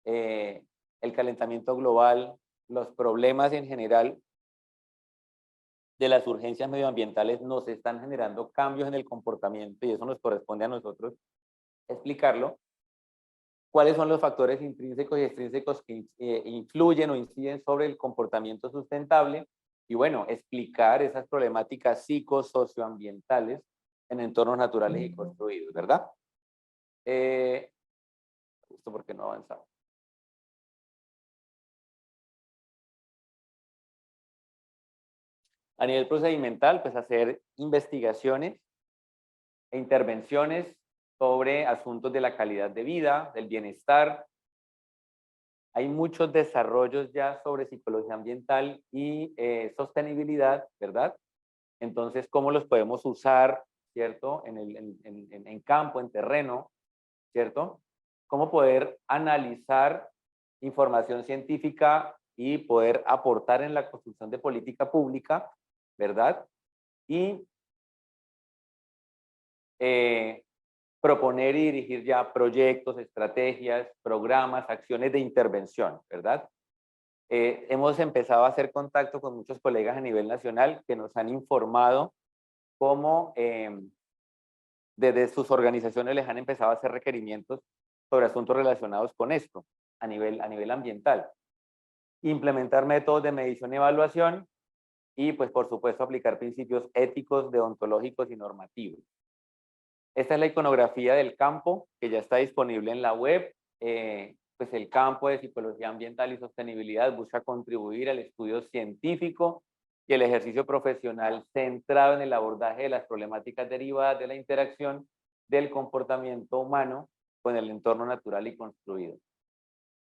el calentamiento global, los problemas en general de las urgencias medioambientales nos están generando cambios en el comportamiento, y eso nos corresponde a nosotros explicarlo. ¿Cuáles son los factores intrínsecos y extrínsecos que influyen o inciden sobre el comportamiento sustentable? Y bueno, explicar esas problemáticas psicosocioambientales en entornos naturales y construidos, ¿verdad? Esto porque no avanzamos. A nivel procedimental, pues hacer investigaciones e intervenciones sobre asuntos de la calidad de vida, del bienestar. Hay muchos desarrollos ya sobre psicología ambiental y sostenibilidad, ¿verdad? Entonces, ¿cómo los podemos usar, ¿cierto? En campo, en terreno, ¿cierto? ¿Cómo poder analizar información científica y poder aportar en la construcción de política pública, ¿verdad? Y proponer y dirigir ya proyectos, estrategias, programas, acciones de intervención, ¿verdad? Hemos empezado a hacer contacto con muchos colegas a nivel nacional que nos han informado cómo desde sus organizaciones les han empezado a hacer requerimientos sobre asuntos relacionados con esto a nivel ambiental. Implementar métodos de medición y evaluación y, pues, por supuesto, aplicar principios éticos, deontológicos y normativos. Esta es la iconografía del campo que ya está disponible en la web. Pues el campo de psicología ambiental y sostenibilidad busca contribuir al estudio científico y el ejercicio profesional centrado en el abordaje de las problemáticas derivadas de la interacción del comportamiento humano con el entorno natural y construido.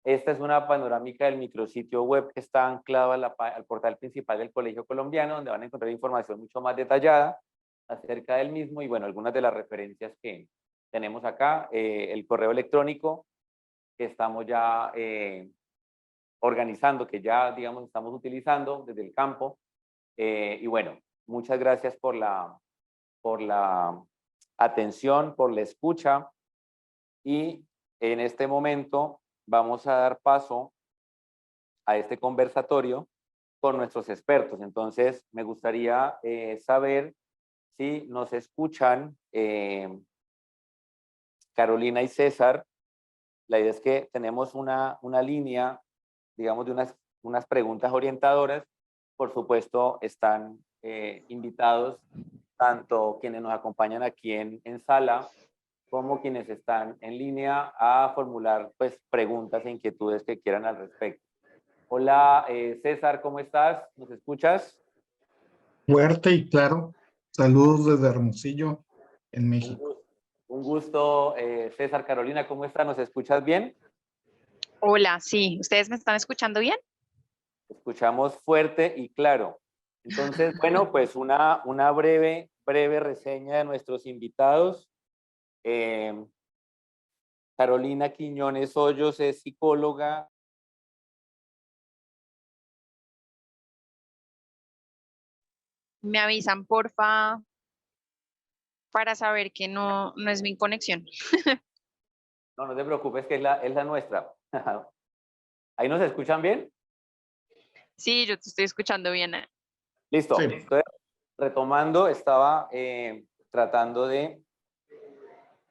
Esta es una panorámica del micrositio web que está anclado al portal principal del Colegio Colombiano, donde van a encontrar información mucho más detallada acerca del mismo y, bueno, algunas de las referencias que tenemos acá, el correo electrónico que estamos ya organizando, que ya, digamos, estamos utilizando desde el campo. Y bueno, muchas gracias por la atención, por la escucha, y en este momento vamos a dar paso a este conversatorio con nuestros expertos. Entonces, me gustaría saber si nos escuchan Carolina y César. La idea es que tenemos una línea, digamos, de unas preguntas orientadoras. Por supuesto, están invitados tanto quienes nos acompañan aquí en sala como quienes están en línea a formular, pues, preguntas e inquietudes que quieran al respecto. Hola, César, ¿cómo estás? ¿Nos escuchas? Fuerte y claro. Saludos desde Hermosillo, en México. Un gusto, César. Carolina, ¿cómo estás? ¿Nos escuchas bien? Hola, sí, ¿ustedes me están escuchando bien? Escuchamos fuerte y claro. Entonces, bueno, pues una breve reseña de nuestros invitados. Carolina Quiñones Hoyos es psicóloga, Me avisan, porfa, para saber que no es mi conexión. No, no te preocupes, que es la nuestra. ¿Ahí nos escuchan bien? Sí, yo te estoy escuchando bien. Listo. Sí. Entonces, retomando, estaba tratando de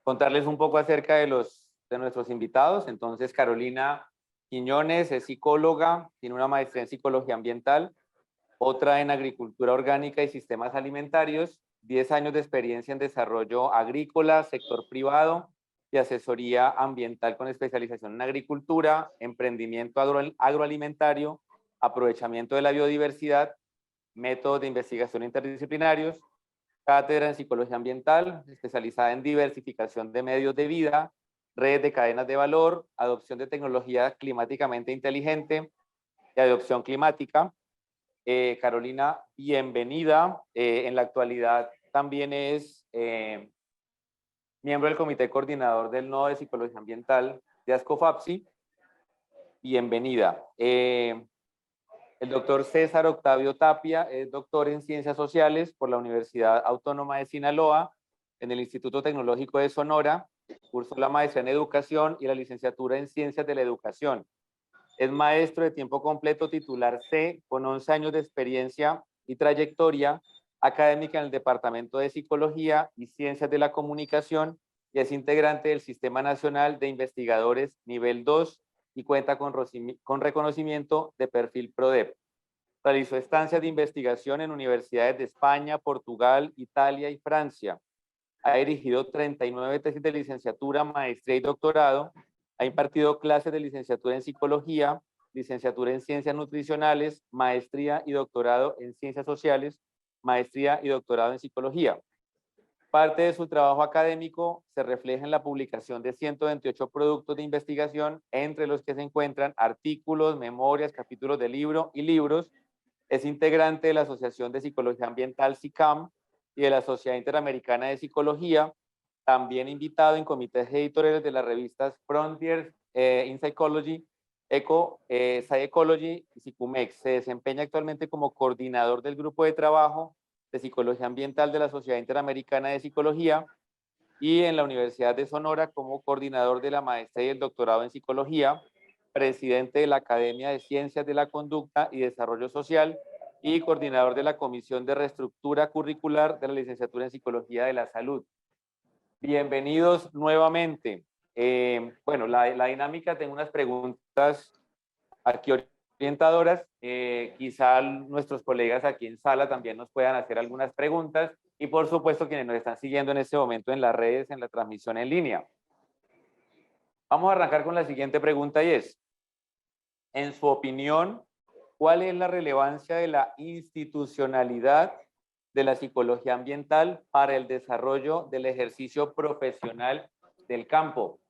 contarles un poco acerca de nuestros invitados. Entonces, Carolina Quiñones es psicóloga, tiene una maestría en psicología ambiental, otra en agricultura orgánica y sistemas alimentarios, 10 años de experiencia en desarrollo agrícola, sector privado y asesoría ambiental con especialización en agricultura, emprendimiento agroalimentario, aprovechamiento de la biodiversidad, métodos de investigación interdisciplinarios, cátedra en psicología ambiental, especializada en diversificación de medios de vida, redes de cadenas de valor, adopción de tecnología climáticamente inteligente y adopción climática. Carolina, bienvenida. En la actualidad también es miembro del comité coordinador del Nodo de Psicología Ambiental de ASCOFAPSI. Bienvenida. El doctor César Octavio Tapia es doctor en Ciencias Sociales por la Universidad Autónoma de Sinaloa, en el Instituto Tecnológico de Sonora. Cursó la maestría en Educación y la licenciatura en Ciencias de la Educación. Es maestro de tiempo completo titular C, con 11 años de experiencia y trayectoria académica en el Departamento de Psicología y Ciencias de la Comunicación, y es integrante del Sistema Nacional de Investigadores Nivel 2 y cuenta con reconocimiento de perfil PRODEP. Realizó estancias de investigación en universidades de España, Portugal, Italia y Francia. Ha dirigido 39 tesis de licenciatura, maestría y doctorado. Ha impartido clases de licenciatura en psicología, licenciatura en ciencias nutricionales, maestría y doctorado en ciencias sociales, maestría y doctorado en psicología. Parte de su trabajo académico se refleja en la publicación de 128 productos de investigación, entre los que se encuentran artículos, memorias, capítulos de libro y libros. Es integrante de la Asociación de Psicología Ambiental, SICAM, y de la Sociedad Interamericana de Psicología. También invitado en comités editoriales de las revistas Frontiers in Psychology, Eco, Psychology y Psicumex. Se desempeña actualmente como coordinador del grupo de trabajo de Psicología Ambiental de la Sociedad Interamericana de Psicología, y en la Universidad de Sonora como coordinador de la maestría y el doctorado en Psicología, presidente de la Academia de Ciencias de la Conducta y Desarrollo Social y coordinador de la Comisión de Reestructura Curricular de la Licenciatura en Psicología de la Salud. Bienvenidos nuevamente. Bueno, la dinámica, tengo unas preguntas aquí orientadoras. Quizá nuestros colegas aquí en sala también nos puedan hacer algunas preguntas, y por supuesto quienes nos están siguiendo en este momento en las redes, en la transmisión en línea. Vamos a arrancar con la siguiente pregunta, y es, en su opinión, ¿cuál es la relevancia de la institucionalidad de la psicología ambiental para el desarrollo del ejercicio profesional del campo?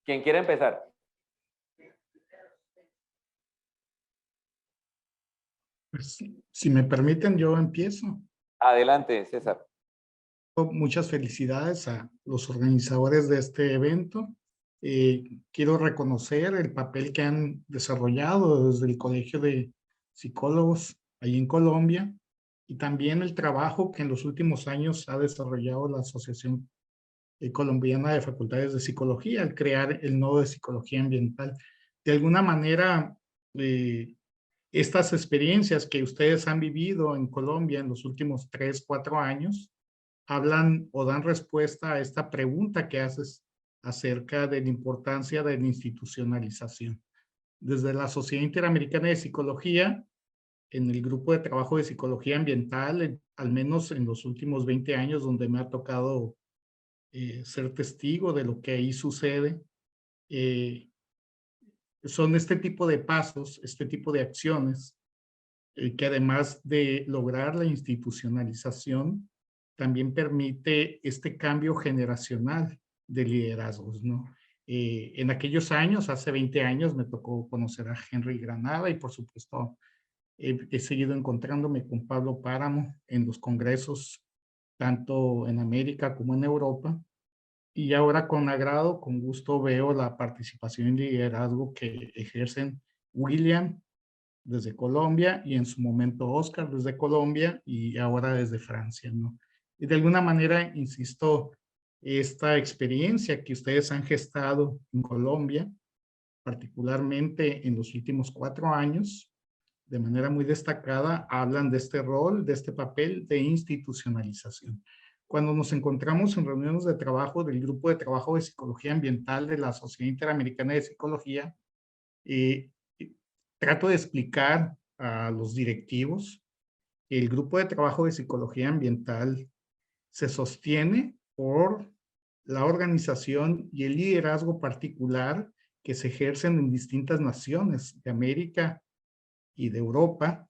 ¿Quién quiere empezar? Pues, si me permiten, yo empiezo. Adelante, César. Muchas felicidades a los organizadores de este evento. Quiero reconocer el papel que han desarrollado desde el Colegio de Psicólogos ahí en Colombia, y también el trabajo que en los últimos años ha desarrollado la Asociación Colombiana de Facultades de Psicología al crear el Nodo de Psicología Ambiental. De alguna manera, estas experiencias que ustedes han vivido en Colombia en los últimos 3, 4 años hablan o dan respuesta a esta pregunta que haces acerca de la importancia de la institucionalización. Desde la Sociedad Interamericana de Psicología, en el grupo de trabajo de psicología ambiental, al menos en los últimos 20 años, donde me ha tocado ser testigo de lo que ahí sucede, son este tipo de pasos, este tipo de acciones, que además de lograr la institucionalización, también permite este cambio generacional de liderazgos, ¿no? En aquellos años, hace 20 años, me tocó conocer a Henry Granada, y por supuesto he seguido encontrándome con Pablo Páramo en los congresos, tanto en América como en Europa. Y ahora con agrado, con gusto veo la participación y liderazgo que ejercen William, desde Colombia y en su momento Oscar desde Colombia y ahora desde Francia, ¿no? Y de alguna manera, insisto, esta experiencia que ustedes han gestado en Colombia, particularmente en los últimos 4 años, de manera muy destacada, hablan de este rol, de este papel de institucionalización. Cuando nos encontramos en reuniones de trabajo del Grupo de Trabajo de Psicología Ambiental de la Sociedad Interamericana de Psicología, eh, trato de explicar a los directivos que el Grupo de Trabajo de Psicología Ambiental se sostiene por la organización y el liderazgo particular que se ejercen en distintas naciones de América y de Europa,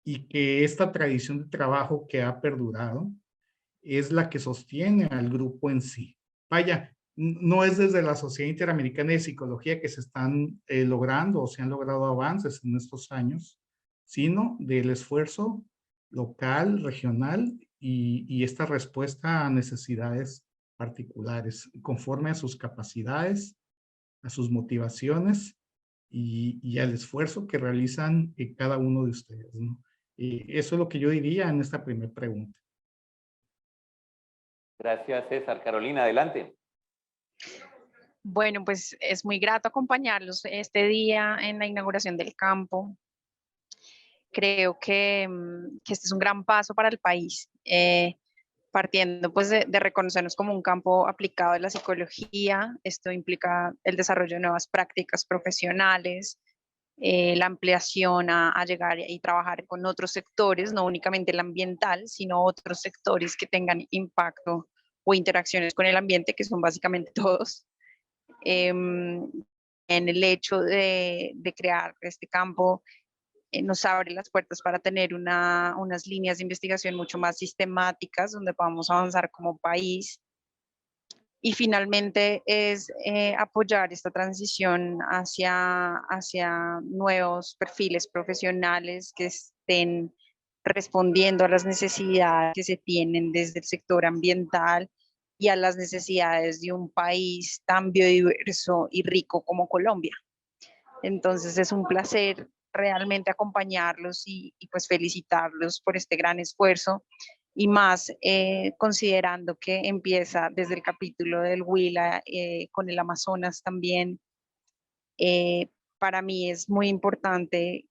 y que esta tradición de trabajo que ha perdurado es la que sostiene al grupo en sí. Vaya, no es desde la Sociedad Interamericana de Psicología que se están logrando o se han logrado avances en estos años, sino del esfuerzo local, regional y esta respuesta a necesidades particulares, conforme a sus capacidades, a sus motivaciones y al esfuerzo que realizan cada uno de ustedes, ¿no? Eso es lo que yo diría en esta primera pregunta. Gracias, César. Carolina, adelante. Bueno, pues es muy grato acompañarlos este día en la inauguración del campo. Creo que este es un gran paso para el país, partiendo pues de reconocernos como un campo aplicado de la psicología. Esto implica el desarrollo de nuevas prácticas profesionales, la ampliación a llegar y trabajar con otros sectores, no únicamente el ambiental, sino otros sectores que tengan impacto o interacciones con el ambiente, que son básicamente todos. En el hecho de crear este campo, nos abre las puertas para tener unas líneas de investigación mucho más sistemáticas, donde podamos avanzar como país. Y finalmente es apoyar esta transición hacia nuevos perfiles profesionales que estén respondiendo a las necesidades que se tienen desde el sector ambiental y a las necesidades de un país tan biodiverso y rico como Colombia. Entonces es un placer realmente acompañarlos y pues felicitarlos por este gran esfuerzo y más considerando que empieza desde el capítulo del Huila con el Amazonas también. Para mí es muy importante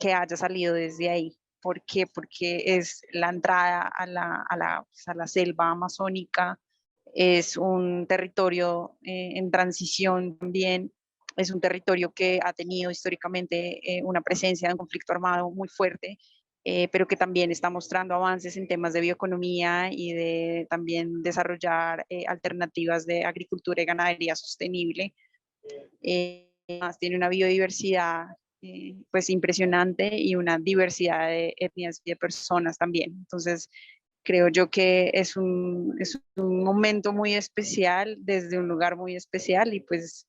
que haya salido desde ahí. ¿Por qué? Porque es la entrada a la selva amazónica, es un territorio en transición también, es un territorio que ha tenido históricamente una presencia de un conflicto armado muy fuerte, pero que también está mostrando avances en temas de bioeconomía y de también desarrollar alternativas de agricultura y ganadería sostenible. Además tiene una biodiversidad pues impresionante y una diversidad de etnias y de personas también. Entonces, creo yo que es es un momento muy especial, desde un lugar muy especial, y pues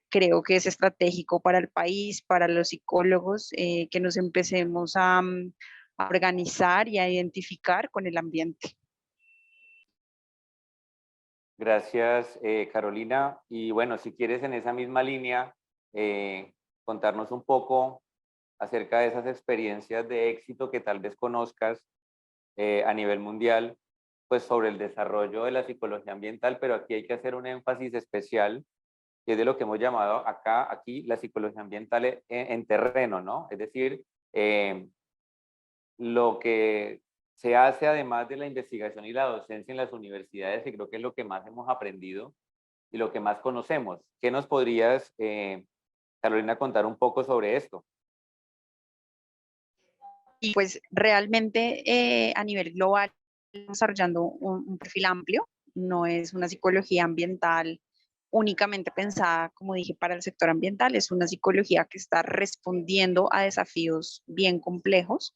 creo que es estratégico para el país, para los psicólogos, que nos empecemos a organizar y a identificar con el ambiente. Gracias, Carolina. Y bueno, si quieres en esa misma línea, contarnos un poco acerca de esas experiencias de éxito que tal vez conozcas a nivel mundial, pues sobre el desarrollo de la psicología ambiental, pero aquí hay que hacer un énfasis especial, que es de lo que hemos llamado aquí, la psicología ambiental en terreno, ¿no? Es decir, lo que se hace además de la investigación y la docencia en las universidades, y creo que es lo que más hemos aprendido y lo que más conocemos. ¿Qué nos podrías, Carolina, contar un poco sobre esto? Y pues realmente a nivel global, desarrollando un perfil amplio, no es una psicología ambiental únicamente pensada, como dije, para el sector ambiental, es una psicología que está respondiendo a desafíos bien complejos.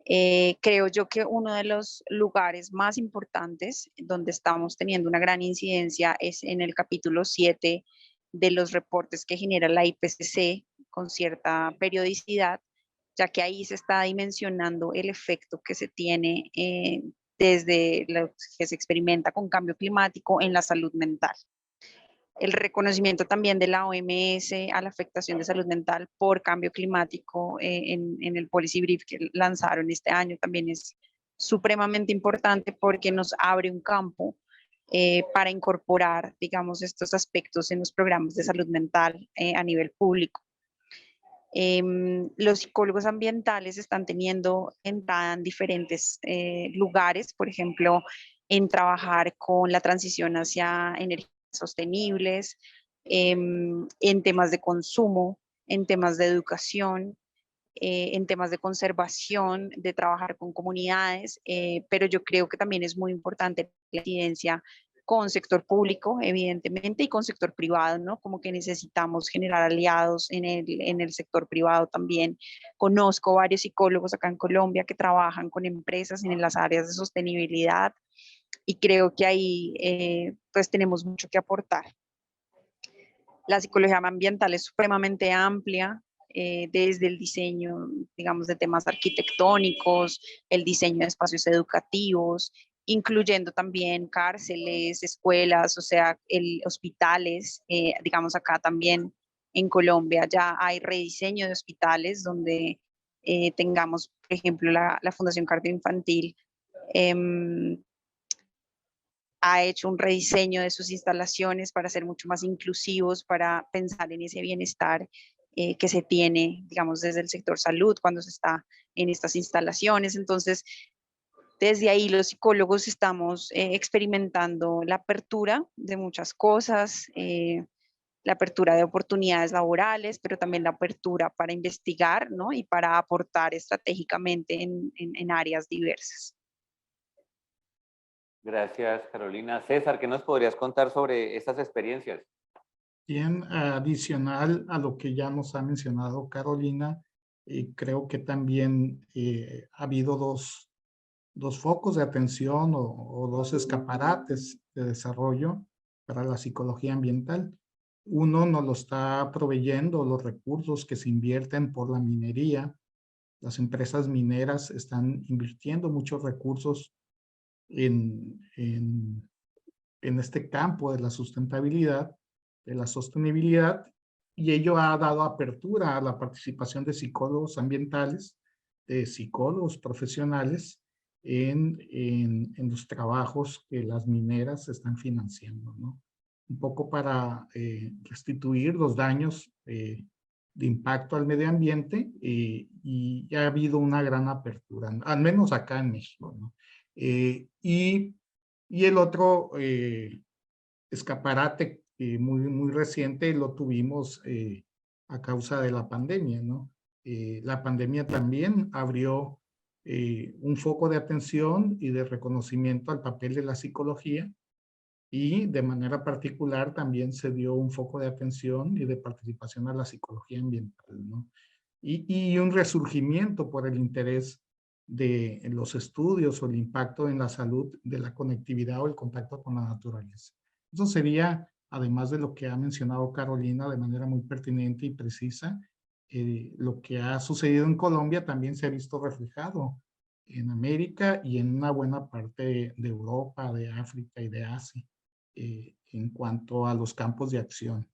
Creo yo que uno de los lugares más importantes donde estamos teniendo una gran incidencia es en el capítulo 7 de los reportes que genera la IPCC con cierta periodicidad, ya que ahí se está dimensionando el efecto que se tiene desde lo que se experimenta con cambio climático en la salud mental. el reconocimiento también de la OMS a la afectación de salud mental por cambio climático en el Policy Brief que lanzaron este año también es supremamente importante porque nos abre un campo para incorporar, digamos, estos aspectos en los programas de salud mental a nivel público. Los psicólogos ambientales están teniendo entrada en diferentes lugares, por ejemplo, en trabajar con la transición hacia energías sostenibles, en temas de consumo, en temas de educación, en temas de conservación, de trabajar con comunidades, pero yo creo que también es muy importante la incidencia con sector público, evidentemente, y con sector privado, ¿no? Como que necesitamos generar aliados en el sector privado también. Conozco varios psicólogos acá en Colombia que trabajan con empresas en las áreas de sostenibilidad y creo que ahí pues tenemos mucho que aportar. La psicología ambiental es supremamente amplia, desde el diseño, digamos, de temas arquitectónicos, el diseño de espacios educativos, incluyendo también cárceles, escuelas, o sea, hospitales, digamos acá también en Colombia ya hay rediseño de hospitales donde tengamos, por ejemplo, la Fundación Cardioinfantil ha hecho un rediseño de sus instalaciones para ser mucho más inclusivos, para pensar en ese bienestar que se tiene, digamos, desde el sector salud cuando se está en estas instalaciones. Entonces, desde ahí los psicólogos estamos experimentando la apertura de muchas cosas, la apertura de oportunidades laborales, pero también la apertura para investigar, ¿no? Y para aportar estratégicamente en áreas diversas. Gracias, Carolina. César, ¿qué nos podrías contar sobre estas experiencias? Bien, adicional a lo que ya nos ha mencionado Carolina, creo que también ha habido dos focos de atención o dos escaparates de desarrollo para la psicología ambiental. Uno nos lo está proveyendo los recursos que se invierten por la minería. Las empresas mineras están invirtiendo muchos recursos en este campo de la sustentabilidad, de la sostenibilidad, y ello ha dado apertura a la participación de psicólogos ambientales, de psicólogos profesionales en los trabajos que las mineras están financiando, ¿no? Un poco para restituir los daños de impacto al medio ambiente, y ha habido una gran apertura, al menos acá en México, ¿no? Y el otro escaparate muy reciente lo tuvimos a causa de la pandemia, ¿no? La pandemia también abrió un foco de atención y de reconocimiento al papel de la psicología, y de manera particular también se dio un foco de atención y de participación a la psicología ambiental, ¿no? Y un resurgimiento por el interés de los estudios o el impacto en la salud de la conectividad o el contacto con la naturaleza. Eso sería, además de lo que ha mencionado Carolina de manera muy pertinente y precisa, lo que ha sucedido en Colombia también se ha visto reflejado en América y en una buena parte de Europa, de África y de Asia, en cuanto a los campos de acción.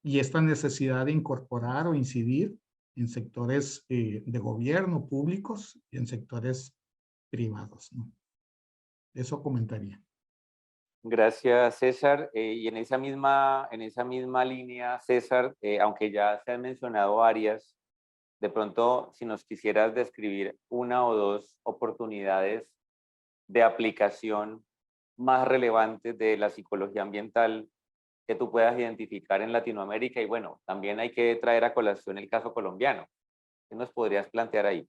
Y esta necesidad de incorporar o incidir en sectores de gobierno públicos y en sectores privados, ¿no? Eso comentaría. Gracias, César. Y en esa misma línea, César, aunque ya se han mencionado varias, de pronto, si nos quisieras describir una o dos oportunidades de aplicación más relevantes de la psicología ambiental que tú puedas identificar en Latinoamérica. Y bueno, también hay que traer a colación el caso colombiano. ¿Qué nos podrías plantear ahí?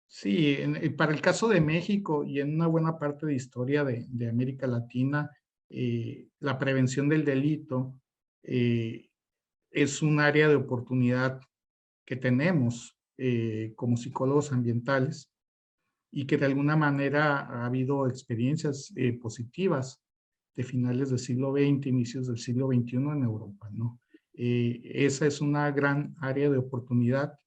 Sí, para el caso de México y en una buena parte de historia de América Latina, la prevención del delito es un área de oportunidad que tenemos como psicólogos ambientales, y que de alguna manera ha habido experiencias positivas de finales del siglo XX, inicios del siglo XXI en Europa, ¿no? Esa es una gran área de oportunidad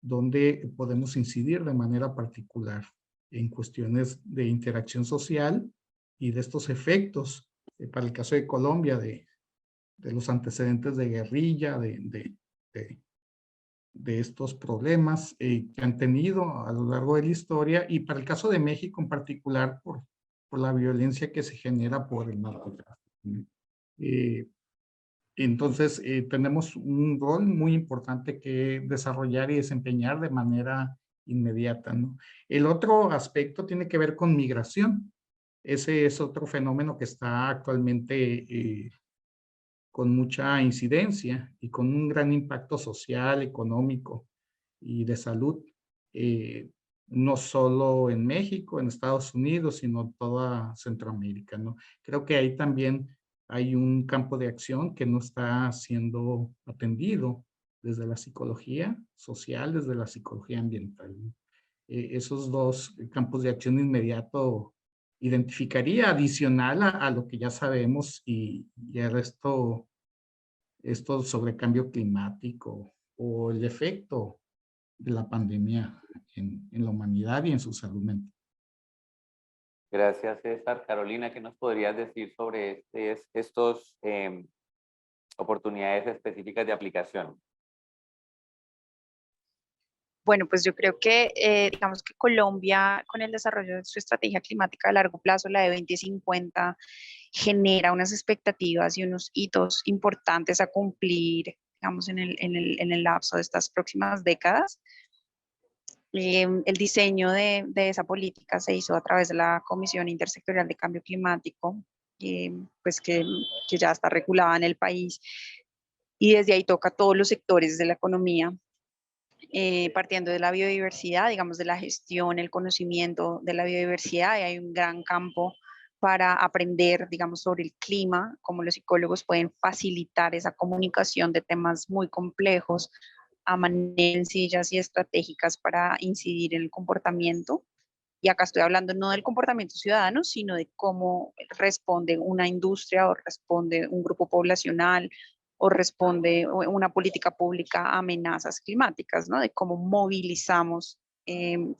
donde podemos incidir de manera particular en cuestiones de interacción social y de estos efectos, para el caso de Colombia, de los antecedentes de guerrilla, de estos problemas que han tenido a lo largo de la historia, y para el caso de México en particular por la violencia que se genera por el narcotráfico. Entonces, tenemos un rol muy importante que desarrollar y desempeñar de manera inmediata, ¿no? El otro aspecto tiene que ver con migración. Ese es otro fenómeno que está actualmente con mucha incidencia y con un gran impacto social, económico y de salud, no solo en México, en Estados Unidos, sino en toda Centroamérica, ¿no? Creo que ahí también hay un campo de acción que no está siendo atendido desde la psicología social, desde la psicología ambiental, ¿no? Esos dos campos de acción inmediato identificaría adicional a lo que ya sabemos y el resto, esto sobre cambio climático o el efecto de la pandemia en la humanidad y en su salud mental. Gracias, César. Carolina, ¿qué nos podrías decir sobre estos oportunidades específicas de aplicación? Bueno, pues yo creo que, digamos que Colombia, con el desarrollo de su estrategia climática a largo plazo, la de 2050, genera unas expectativas y unos hitos importantes a cumplir, digamos, en el lapso de estas próximas décadas. El diseño de esa política se hizo a través de la Comisión Intersectorial de Cambio Climático, pues que ya está regulada en el país, y desde ahí toca todos los sectores de la economía, partiendo de la biodiversidad, digamos, de la gestión, el conocimiento de la biodiversidad, y hay un gran campo para aprender, digamos, sobre el clima, cómo los psicólogos pueden facilitar esa comunicación de temas muy complejos a maneras sencillas y estratégicas para incidir en el comportamiento. Y acá estoy hablando no del comportamiento ciudadano, sino de cómo responde una industria o responde un grupo poblacional o responde una política pública a amenazas climáticas, ¿no? De cómo movilizamos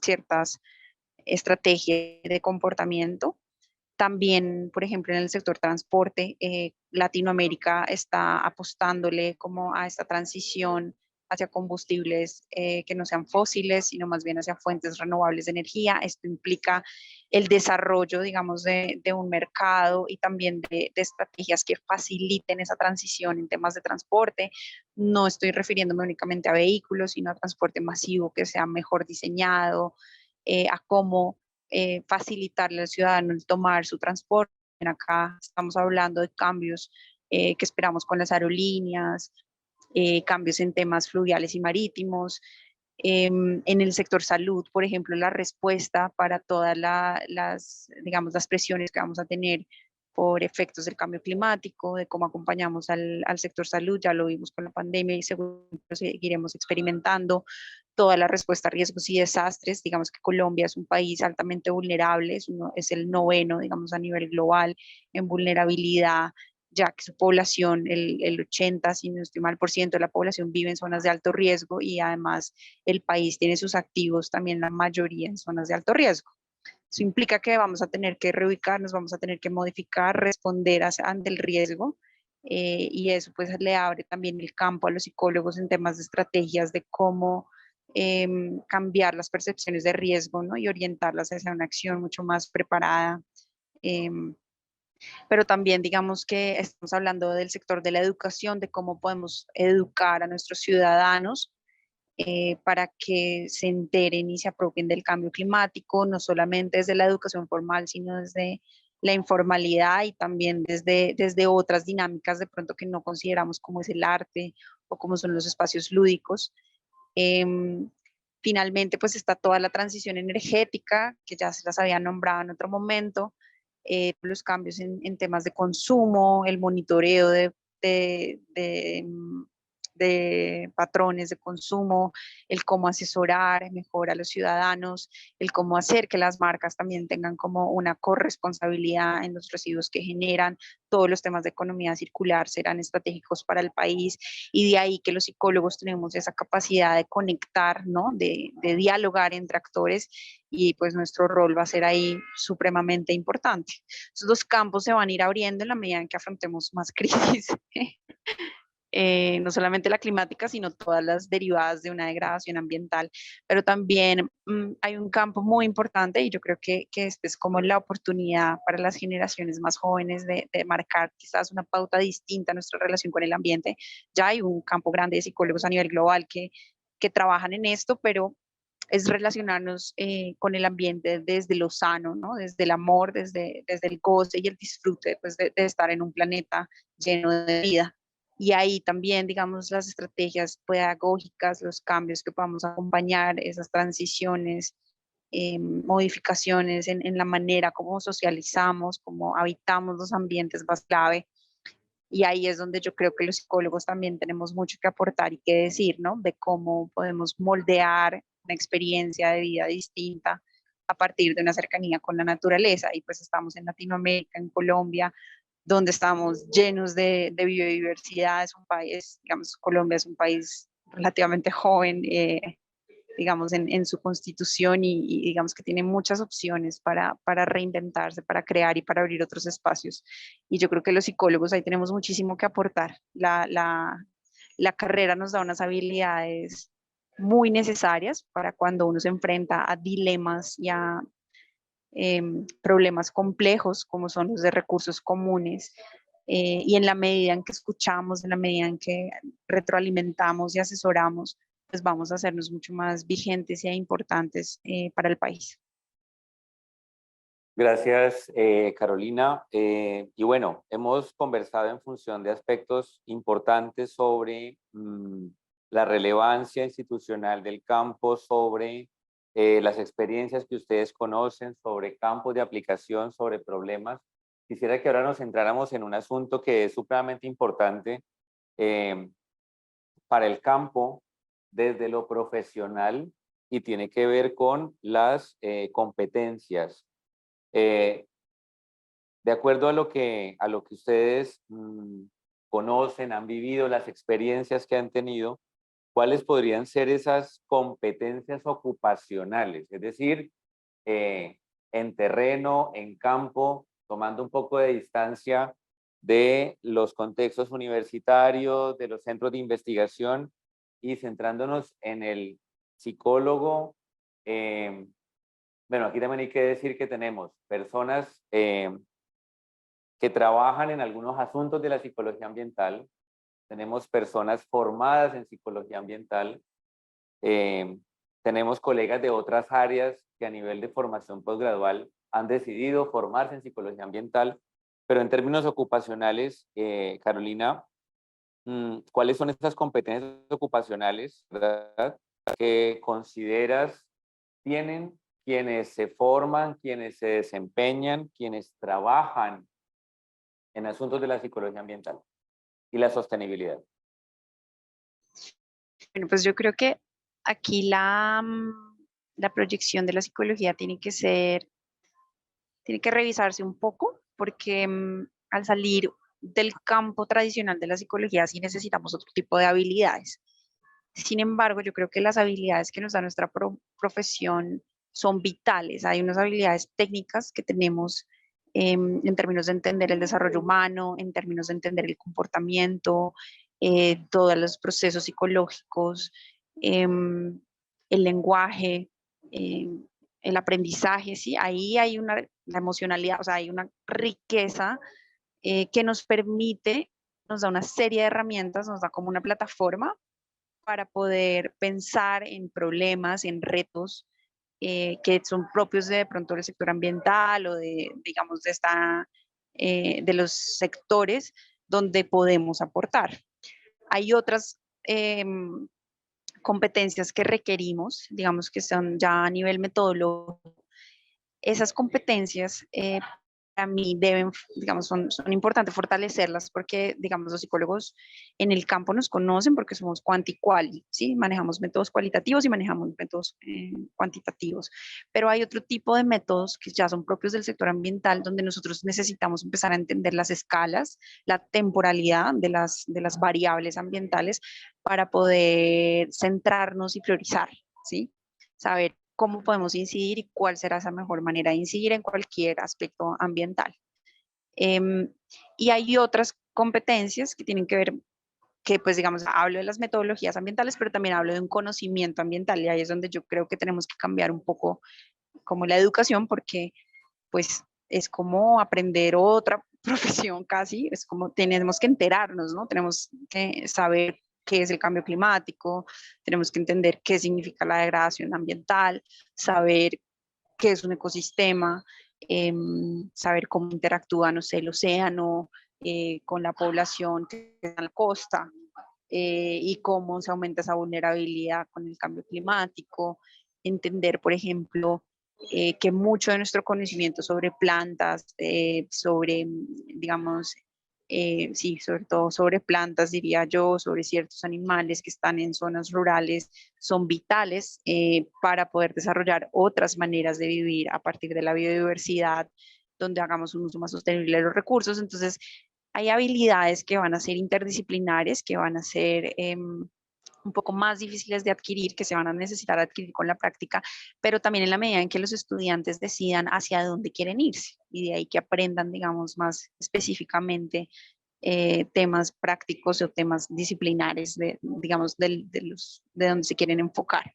ciertas estrategias de comportamiento. También, por ejemplo, en el sector transporte, Latinoamérica está apostándole como a esta transición hacia combustibles que no sean fósiles, sino más bien hacia fuentes renovables de energía. Esto implica el desarrollo, digamos, de un mercado y también de estrategias que faciliten esa transición en temas de transporte. No estoy refiriéndome únicamente a vehículos, sino a transporte masivo que sea mejor diseñado, a cómo facilitarle al ciudadano el tomar su transporte. Acá estamos hablando de cambios que esperamos con las aerolíneas, cambios en temas fluviales y marítimos. En el sector salud, por ejemplo, la respuesta para todas digamos, las presiones que vamos a tener por efectos del cambio climático, de cómo acompañamos al sector salud, ya lo vimos con la pandemia y seguro seguiremos experimentando toda la respuesta a riesgos y desastres. Digamos que Colombia es un país altamente vulnerable, es el noveno, digamos, a nivel global en vulnerabilidad, ya que su población, el 80, si no estoy mal, por ciento de la población vive en zonas de alto riesgo y además el país tiene sus activos también la mayoría en zonas de alto riesgo. Eso implica que vamos a tener que reubicarnos, vamos a tener que modificar, responder ante el riesgo, y eso pues le abre también el campo a los psicólogos en temas de estrategias de cómo cambiar las percepciones de riesgo, ¿no? Y orientarlas hacia una acción mucho más preparada. Pero también digamos que estamos hablando del sector de la educación, de cómo podemos educar a nuestros ciudadanos para que se enteren y se apropien del cambio climático, no solamente desde la educación formal, sino desde la informalidad y también desde otras dinámicas de pronto que no consideramos como es el arte o como son los espacios lúdicos. Finalmente, pues está toda la transición energética, que ya se las había nombrado en otro momento, los cambios en temas de consumo, el monitoreo de de patrones de consumo, el cómo asesorar mejor a los ciudadanos, el cómo hacer que las marcas también tengan como una corresponsabilidad en los residuos que generan. Todos los temas de economía circular serán estratégicos para el país y de ahí que los psicólogos tenemos esa capacidad de conectar, ¿no? De dialogar entre actores y pues nuestro rol va a ser ahí supremamente importante. Esos dos campos se van a ir abriendo en la medida en que afrontemos más crisis. No solamente la climática, sino todas las derivadas de una degradación ambiental, pero también hay un campo muy importante y yo creo que este es como la oportunidad para las generaciones más jóvenes de marcar quizás una pauta distinta a nuestra relación con el ambiente. Ya hay un campo grande de psicólogos a nivel global que trabajan en esto, pero es relacionarnos con el ambiente desde lo sano, ¿no? Desde el amor, desde el goce y el disfrute pues, de estar en un planeta lleno de vida. Y ahí también, digamos, las estrategias pedagógicas, los cambios que podamos acompañar, esas transiciones, modificaciones en la manera como socializamos, como habitamos los ambientes más clave. Y ahí es donde yo creo que los psicólogos también tenemos mucho que aportar y que decir, ¿no? De cómo podemos moldear una experiencia de vida distinta a partir de una cercanía con la naturaleza. Y pues estamos en Latinoamérica, en Colombia, donde estamos llenos de biodiversidad. Es un país, digamos, Colombia es un país relativamente joven, digamos, en su constitución y digamos que tiene muchas opciones para reinventarse, para crear y para abrir otros espacios. Y yo creo que los psicólogos ahí tenemos muchísimo que aportar. La carrera nos da unas habilidades muy necesarias para cuando uno se enfrenta a dilemas y a problemas complejos como son los de recursos comunes. Y en la medida en que escuchamos, en la medida en que retroalimentamos y asesoramos, pues vamos a hacernos mucho más vigentes e importantes para el país. Gracias, Carolina. Y bueno, hemos conversado en función de aspectos importantes sobre la relevancia institucional del campo, sobre las experiencias que ustedes conocen, sobre campos de aplicación, sobre problemas. Quisiera que ahora nos centráramos en un asunto que es supremamente importante para el campo desde lo profesional y tiene que ver con las competencias. De acuerdo a lo que ustedes conocen, han vivido, las experiencias que han tenido, ¿cuáles podrían ser esas competencias ocupacionales? Es decir, en terreno, en campo, tomando un poco de distancia de los contextos universitarios, de los centros de investigación y centrándonos en el psicólogo. Bueno, aquí también hay que decir que tenemos personas que trabajan en algunos asuntos de la psicología ambiental, tenemos personas formadas en psicología ambiental, tenemos colegas de otras áreas que a nivel de formación posgradual han decidido formarse en psicología ambiental, pero en términos ocupacionales, Carolina, ¿cuáles son estas competencias ocupacionales, ¿verdad?, que consideras tienen quienes se forman, quienes se desempeñan, quienes trabajan en asuntos de la psicología ambiental y la sostenibilidad? Bueno, pues yo creo que aquí la proyección de la psicología tiene que revisarse un poco, porque al salir del campo tradicional de la psicología sí necesitamos otro tipo de habilidades. Sin embargo, yo creo que las habilidades que nos da nuestra profesión son vitales. Hay unas habilidades técnicas que tenemos en términos de entender el desarrollo humano, en términos de entender el comportamiento, todos los procesos psicológicos, el lenguaje, el aprendizaje, ¿sí? Ahí hay la emocionalidad, o sea, hay una riqueza que nos permite, nos da una serie de herramientas, nos da como una plataforma para poder pensar en problemas, en retos que son propios de pronto del sector ambiental o de, digamos, de los sectores donde podemos aportar. Hay otras competencias que requerimos, digamos que son ya a nivel metodológico. Esas competencias para mí deben, digamos, son importantes fortalecerlas porque, digamos, los psicólogos en el campo nos conocen porque somos cuanti-quali, ¿sí? Manejamos métodos cualitativos y manejamos métodos cuantitativos, pero hay otro tipo de métodos que ya son propios del sector ambiental donde nosotros necesitamos empezar a entender las escalas, la temporalidad de las variables ambientales para poder centrarnos y priorizar, ¿sí? Saber cómo podemos incidir y cuál será esa mejor manera de incidir en cualquier aspecto ambiental. Y hay otras competencias que tienen que ver, que pues digamos, hablo de las metodologías ambientales, pero también hablo de un conocimiento ambiental y ahí es donde yo creo que tenemos que cambiar un poco como la educación porque pues es como aprender otra profesión casi, es como tenemos que enterarnos, ¿no? Tenemos que saber qué es el cambio climático, tenemos que entender qué significa la degradación ambiental, saber qué es un ecosistema, saber cómo interactúa, no sé, el océano con la población que está en la costa y cómo se aumenta esa vulnerabilidad con el cambio climático, entender, por ejemplo, que mucho de nuestro conocimiento sobre plantas, sobre, digamos, sí, sobre todo sobre plantas, diría yo, sobre ciertos animales que están en zonas rurales, son vitales para poder desarrollar otras maneras de vivir a partir de la biodiversidad, donde hagamos un uso más sostenible de los recursos. Entonces, hay habilidades que van a ser interdisciplinares, que van a ser un poco más difíciles de adquirir, que se van a necesitar adquirir con la práctica, pero también en la medida en que los estudiantes decidan hacia dónde quieren irse y de ahí que aprendan, digamos, más específicamente temas prácticos o temas disciplinares, digamos, de donde se quieren enfocar.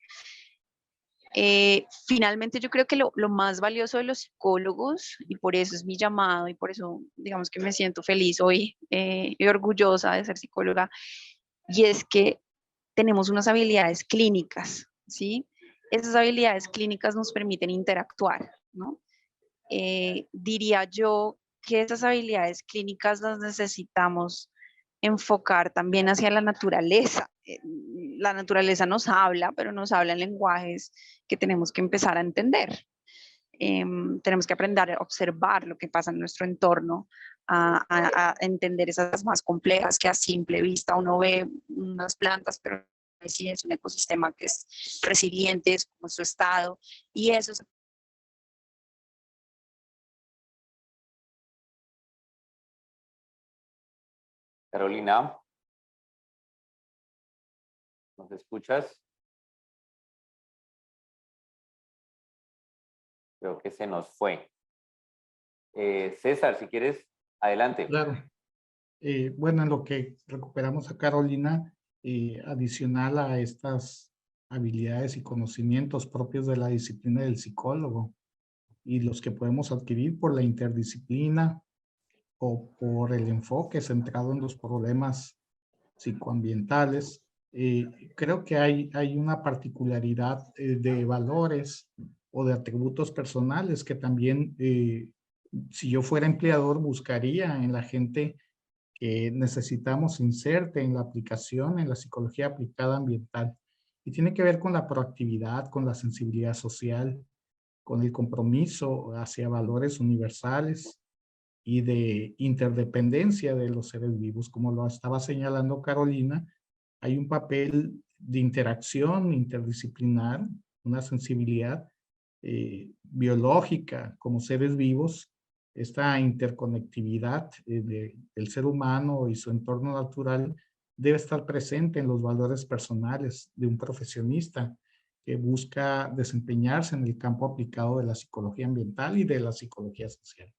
Finalmente, yo creo que lo más valioso de los psicólogos, y por eso es mi llamado, y por eso, digamos que me siento feliz hoy y orgullosa de ser psicóloga, y es que tenemos unas habilidades clínicas, ¿sí? Esas habilidades clínicas nos permiten interactuar, ¿no? Diría yo que esas habilidades clínicas las necesitamos enfocar también hacia la naturaleza. La naturaleza nos habla, pero nos habla en lenguajes que tenemos que empezar a entender. Tenemos que aprender a observar lo que pasa en nuestro entorno, a entender esas más complejas que a simple vista uno ve unas plantas, pero sí es un ecosistema que es resiliente, es como su estado, y eso es. Carolina, ¿nos escuchas? Creo que se nos fue. César, si quieres, adelante. Claro. Bueno, en lo que recuperamos a Carolina, adicional a estas habilidades y conocimientos propios de la disciplina del psicólogo y los que podemos adquirir por la interdisciplina o por el enfoque centrado en los problemas psicoambientales, creo que hay una particularidad de valores o de atributos personales que también, si yo fuera empleador, buscaría en la gente que necesitamos inserte en la aplicación, en la psicología aplicada ambiental. Y tiene que ver con la proactividad, con la sensibilidad social, con el compromiso hacia valores universales y de interdependencia de los seres vivos. Como lo estaba señalando Carolina, hay un papel de interacción interdisciplinar, una sensibilidad biológica como seres vivos, esta interconectividad del ser humano y su entorno natural debe estar presente en los valores personales de un profesionista que busca desempeñarse en el campo aplicado de la psicología ambiental y de la psicología social.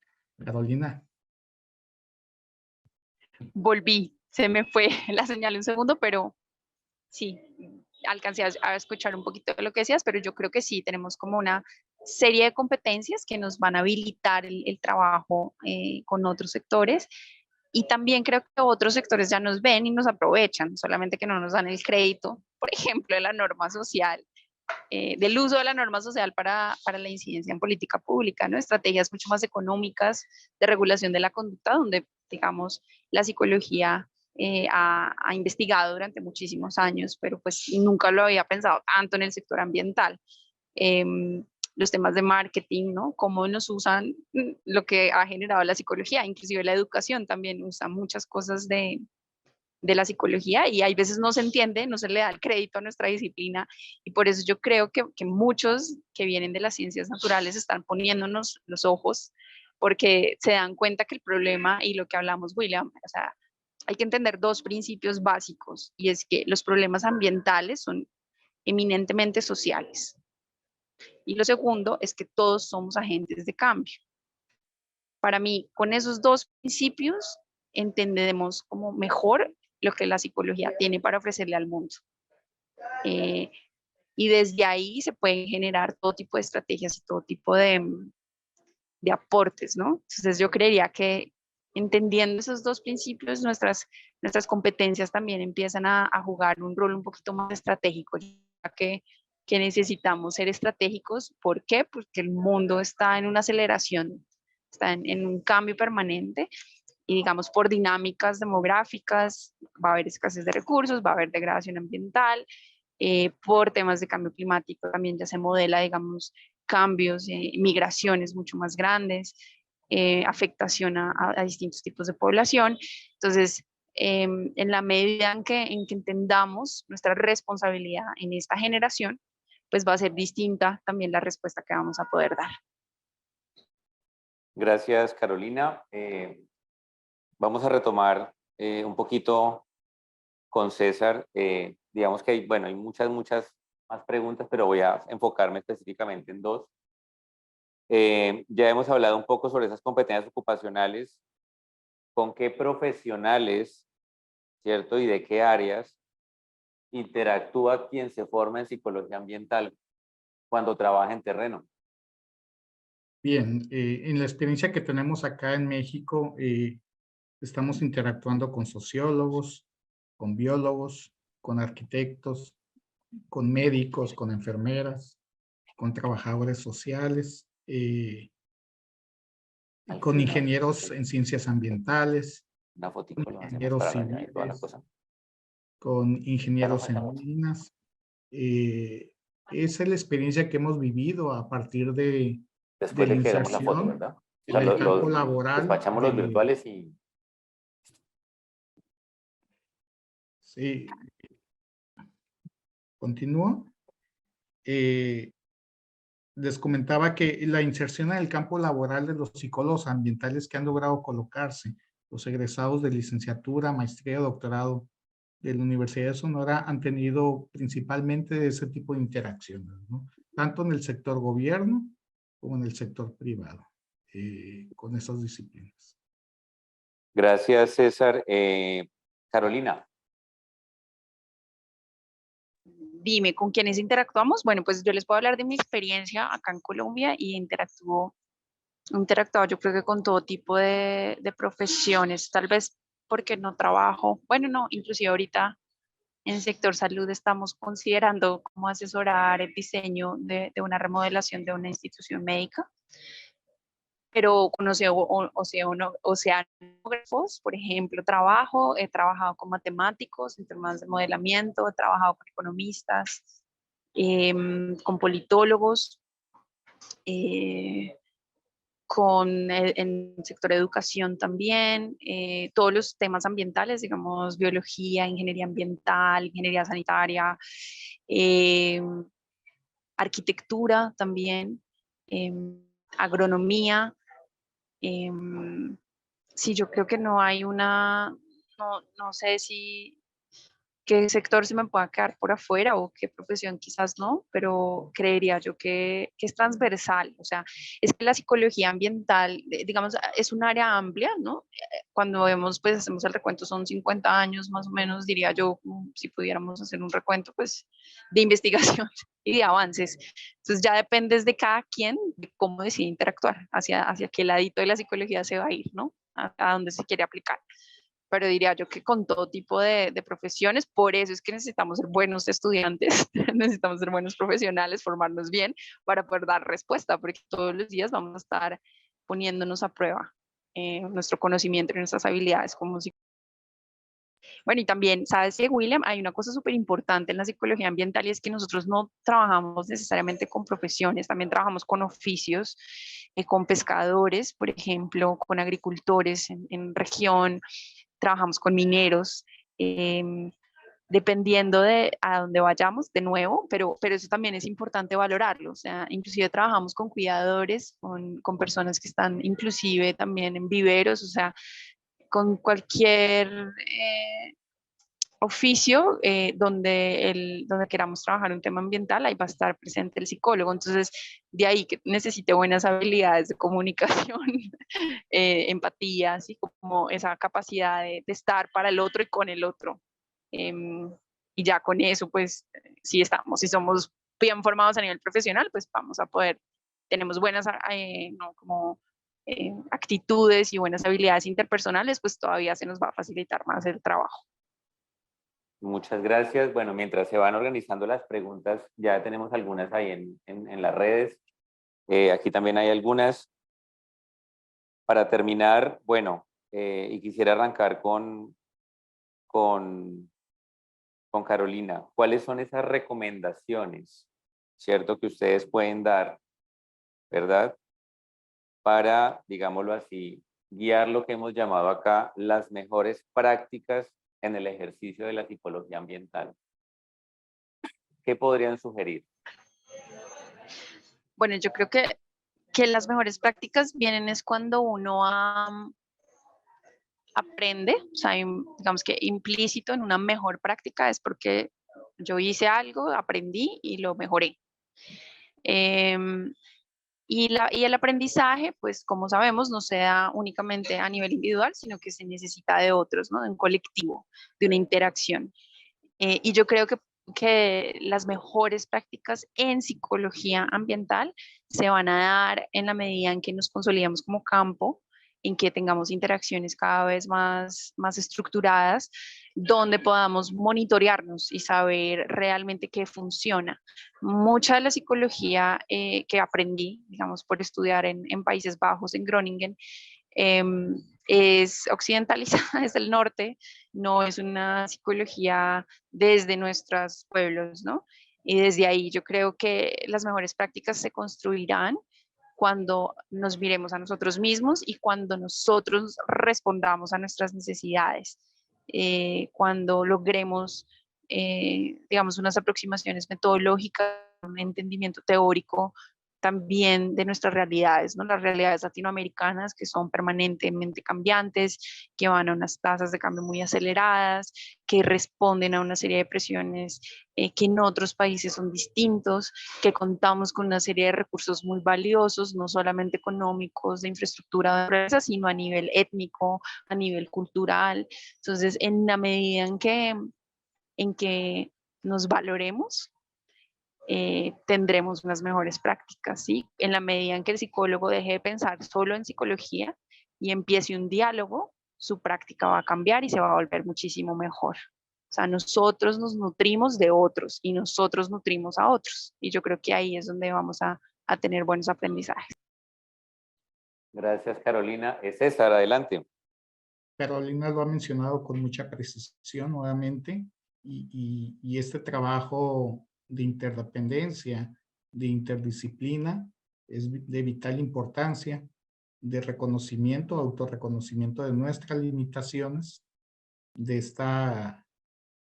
Carolina. Volví, se me fue la señal un segundo, pero sí, alcancé a escuchar un poquito de lo que decías, pero yo creo que sí, tenemos como una serie de competencias que nos van a habilitar el trabajo con otros sectores y también creo que otros sectores ya nos ven y nos aprovechan, solamente que no nos dan el crédito, por ejemplo, de la norma social, del uso de la norma social para la incidencia en política pública, ¿no? Estrategias mucho más económicas de regulación de la conducta, donde, digamos, la psicología ha investigado durante muchísimos años, pero pues nunca lo había pensado tanto en el sector ambiental. los temas de marketing, ¿no? Cómo nos usan lo que ha generado la psicología, inclusive la educación también usa muchas cosas de la psicología y hay veces no se entiende, no se le da el crédito a nuestra disciplina y por eso yo creo que muchos que vienen de las ciencias naturales están poniéndonos los ojos porque se dan cuenta que el problema y lo que hablamos, William, o sea, hay que entender dos principios básicos y es que los problemas ambientales son eminentemente sociales y lo segundo es que todos somos agentes de cambio. Para mí, con esos dos principios entendemos como mejor lo que la psicología tiene para ofrecerle al mundo. Y desde ahí se pueden generar todo tipo de estrategias y todo tipo de aportes, ¿no? Entonces yo creería que entendiendo esos dos principios, nuestras competencias también empiezan a jugar un rol un poquito más estratégico, ya que necesitamos ser estratégicos. ¿Por qué? Porque el mundo está en una aceleración, está en un cambio permanente y digamos por dinámicas demográficas va a haber escasez de recursos, va a haber degradación ambiental, por temas de cambio climático también ya se modela, digamos, cambios, migraciones mucho más grandes, afectación a distintos tipos de población. Entonces, en la medida en que entendamos nuestra responsabilidad en esta generación, pues va a ser distinta también la respuesta que vamos a poder dar. Gracias, Carolina. Vamos a retomar un poquito con César. Digamos que hay, bueno, hay muchas más preguntas, pero voy a enfocarme específicamente en dos. Ya hemos hablado un poco sobre esas competencias ocupacionales. ¿Con qué profesionales, cierto, y de qué áreas interactúa quien se forma en psicología ambiental cuando trabaja en terreno? Bien, en la experiencia que tenemos acá en México, estamos interactuando con sociólogos, con biólogos, con arquitectos, con médicos, con enfermeras, con trabajadores sociales, con ingenieros en ciencias ambientales, Una fotico lo hacemos ingenieros para no toda la civiles, cosa. con ingenieros en Claro, minas. Esa es la experiencia que hemos vivido a partir de después la le quedamos la foto, inserción ¿verdad? en el campo laboral Despachamos los virtuales y... Sí, continúo. Les comentaba que la inserción en el campo laboral de los psicólogos ambientales que han logrado colocarse, los egresados de licenciatura, maestría, doctorado de la Universidad de Sonora han tenido principalmente ese tipo de interacciones, ¿no? Tanto en el sector gobierno como en el sector privado, con esas disciplinas. Gracias, César. Carolina. Dime, ¿con quiénes interactuamos? Bueno, pues yo les puedo hablar de mi experiencia acá en Colombia y interactuado yo creo que con todo tipo de profesiones, tal vez porque no trabajo, bueno, no, inclusive ahorita en el sector salud estamos considerando cómo asesorar el diseño de una remodelación de una institución médica, pero con oceanógrafos, por ejemplo, he trabajado con matemáticos en temas de modelamiento, he trabajado con economistas, con politólogos, en el sector de educación también, todos los temas ambientales, digamos, biología, ingeniería ambiental, ingeniería sanitaria, arquitectura también, agronomía. Sí, yo creo que no hay no sé si qué sector se me pueda quedar por afuera o qué profesión quizás no, pero creería yo que es transversal, o sea, es que la psicología ambiental, digamos, es un área amplia, ¿no? Cuando vemos, pues hacemos el recuento, son 50 años más o menos, diría yo, si pudiéramos hacer un recuento, pues, de investigación y de avances. Entonces ya depende de cada quien de cómo decide interactuar, hacia qué ladito de la psicología se va a ir, ¿no? A dónde se quiere aplicar, pero diría yo que con todo tipo de profesiones, por eso es que necesitamos ser buenos estudiantes, necesitamos ser buenos profesionales, formarnos bien para poder dar respuesta, porque todos los días vamos a estar poniéndonos a prueba nuestro conocimiento y nuestras habilidades como Bueno, y también, ¿sabes qué, William? Hay una cosa súper importante en la psicología ambiental y es que nosotros no trabajamos necesariamente con profesiones, también trabajamos con oficios, con pescadores, por ejemplo, con agricultores en región, trabajamos con mineros. em, Dependiendo de a dónde vayamos, de nuevo, pero eso también es importante valorarlo. O sea, inclusive trabajamos con cuidadores, con personas que están inclusive también en viveros, o sea, con cualquier oficio donde queramos trabajar un tema ambiental, ahí va a estar presente el psicólogo. Entonces, de ahí que necesite buenas habilidades de comunicación, empatía, así como esa capacidad de estar para el otro y con el otro. Em, y ya con eso, pues, si somos bien formados a nivel profesional, pues vamos a poder, tenemos buenas no, como, actitudes y buenas habilidades interpersonales, pues todavía se nos va a facilitar más el trabajo. Muchas gracias. Bueno, mientras se van organizando las preguntas, ya tenemos algunas ahí en las redes. Aquí también hay algunas. Para terminar, bueno, y quisiera arrancar con, con Carolina. ¿Cuáles son esas recomendaciones, cierto, que ustedes pueden dar, verdad? Para, digámoslo así, guiar lo que hemos llamado acá las mejores prácticas en el ejercicio de la psicología ambiental. ¿Qué podrían sugerir? Bueno, yo creo que las mejores prácticas vienen es cuando uno aprende, o sea, digamos que implícito en una mejor práctica es porque yo hice algo, aprendí y lo mejoré. Em, y el aprendizaje, pues como sabemos, no se da únicamente a nivel individual, sino que se necesita de otros, ¿no? De un colectivo, de una interacción. Y yo creo que las mejores prácticas en psicología ambiental se van a dar en la medida en que nos consolidamos como campo, en que tengamos interacciones cada vez más estructuradas, donde podamos monitorearnos y saber realmente qué funciona. Mucha de la psicología que aprendí, digamos, por estudiar en Países Bajos, en Groningen, es occidentalizada, es del norte, no es una psicología desde nuestros pueblos, ¿no? Y desde ahí yo creo que las mejores prácticas se construirán cuando nos miremos a nosotros mismos y cuando nosotros respondamos a nuestras necesidades, cuando logremos, digamos, unas aproximaciones metodológicas, un entendimiento teórico también de nuestras realidades, ¿no? Las realidades latinoamericanas que son permanentemente cambiantes, que van a unas tasas de cambio muy aceleradas, que responden a una serie de presiones que en otros países son distintos, que contamos con una serie de recursos muy valiosos, no solamente económicos, de infraestructura de empresas, sino a nivel étnico, a nivel cultural. Entonces, en la medida en que nos valoremos, tendremos unas mejores prácticas, ¿sí? En la medida en que el psicólogo deje de pensar solo en psicología y empiece un diálogo, su práctica va a cambiar y se va a volver muchísimo mejor. O sea, nosotros nos nutrimos de otros y nosotros nutrimos a otros. Y yo creo que ahí es donde vamos a tener buenos aprendizajes. Gracias, Carolina. César, adelante. Carolina lo ha mencionado con mucha precisión nuevamente y este trabajo de interdependencia, de interdisciplina, es de vital importancia, de reconocimiento, autorreconocimiento de nuestras limitaciones, de esta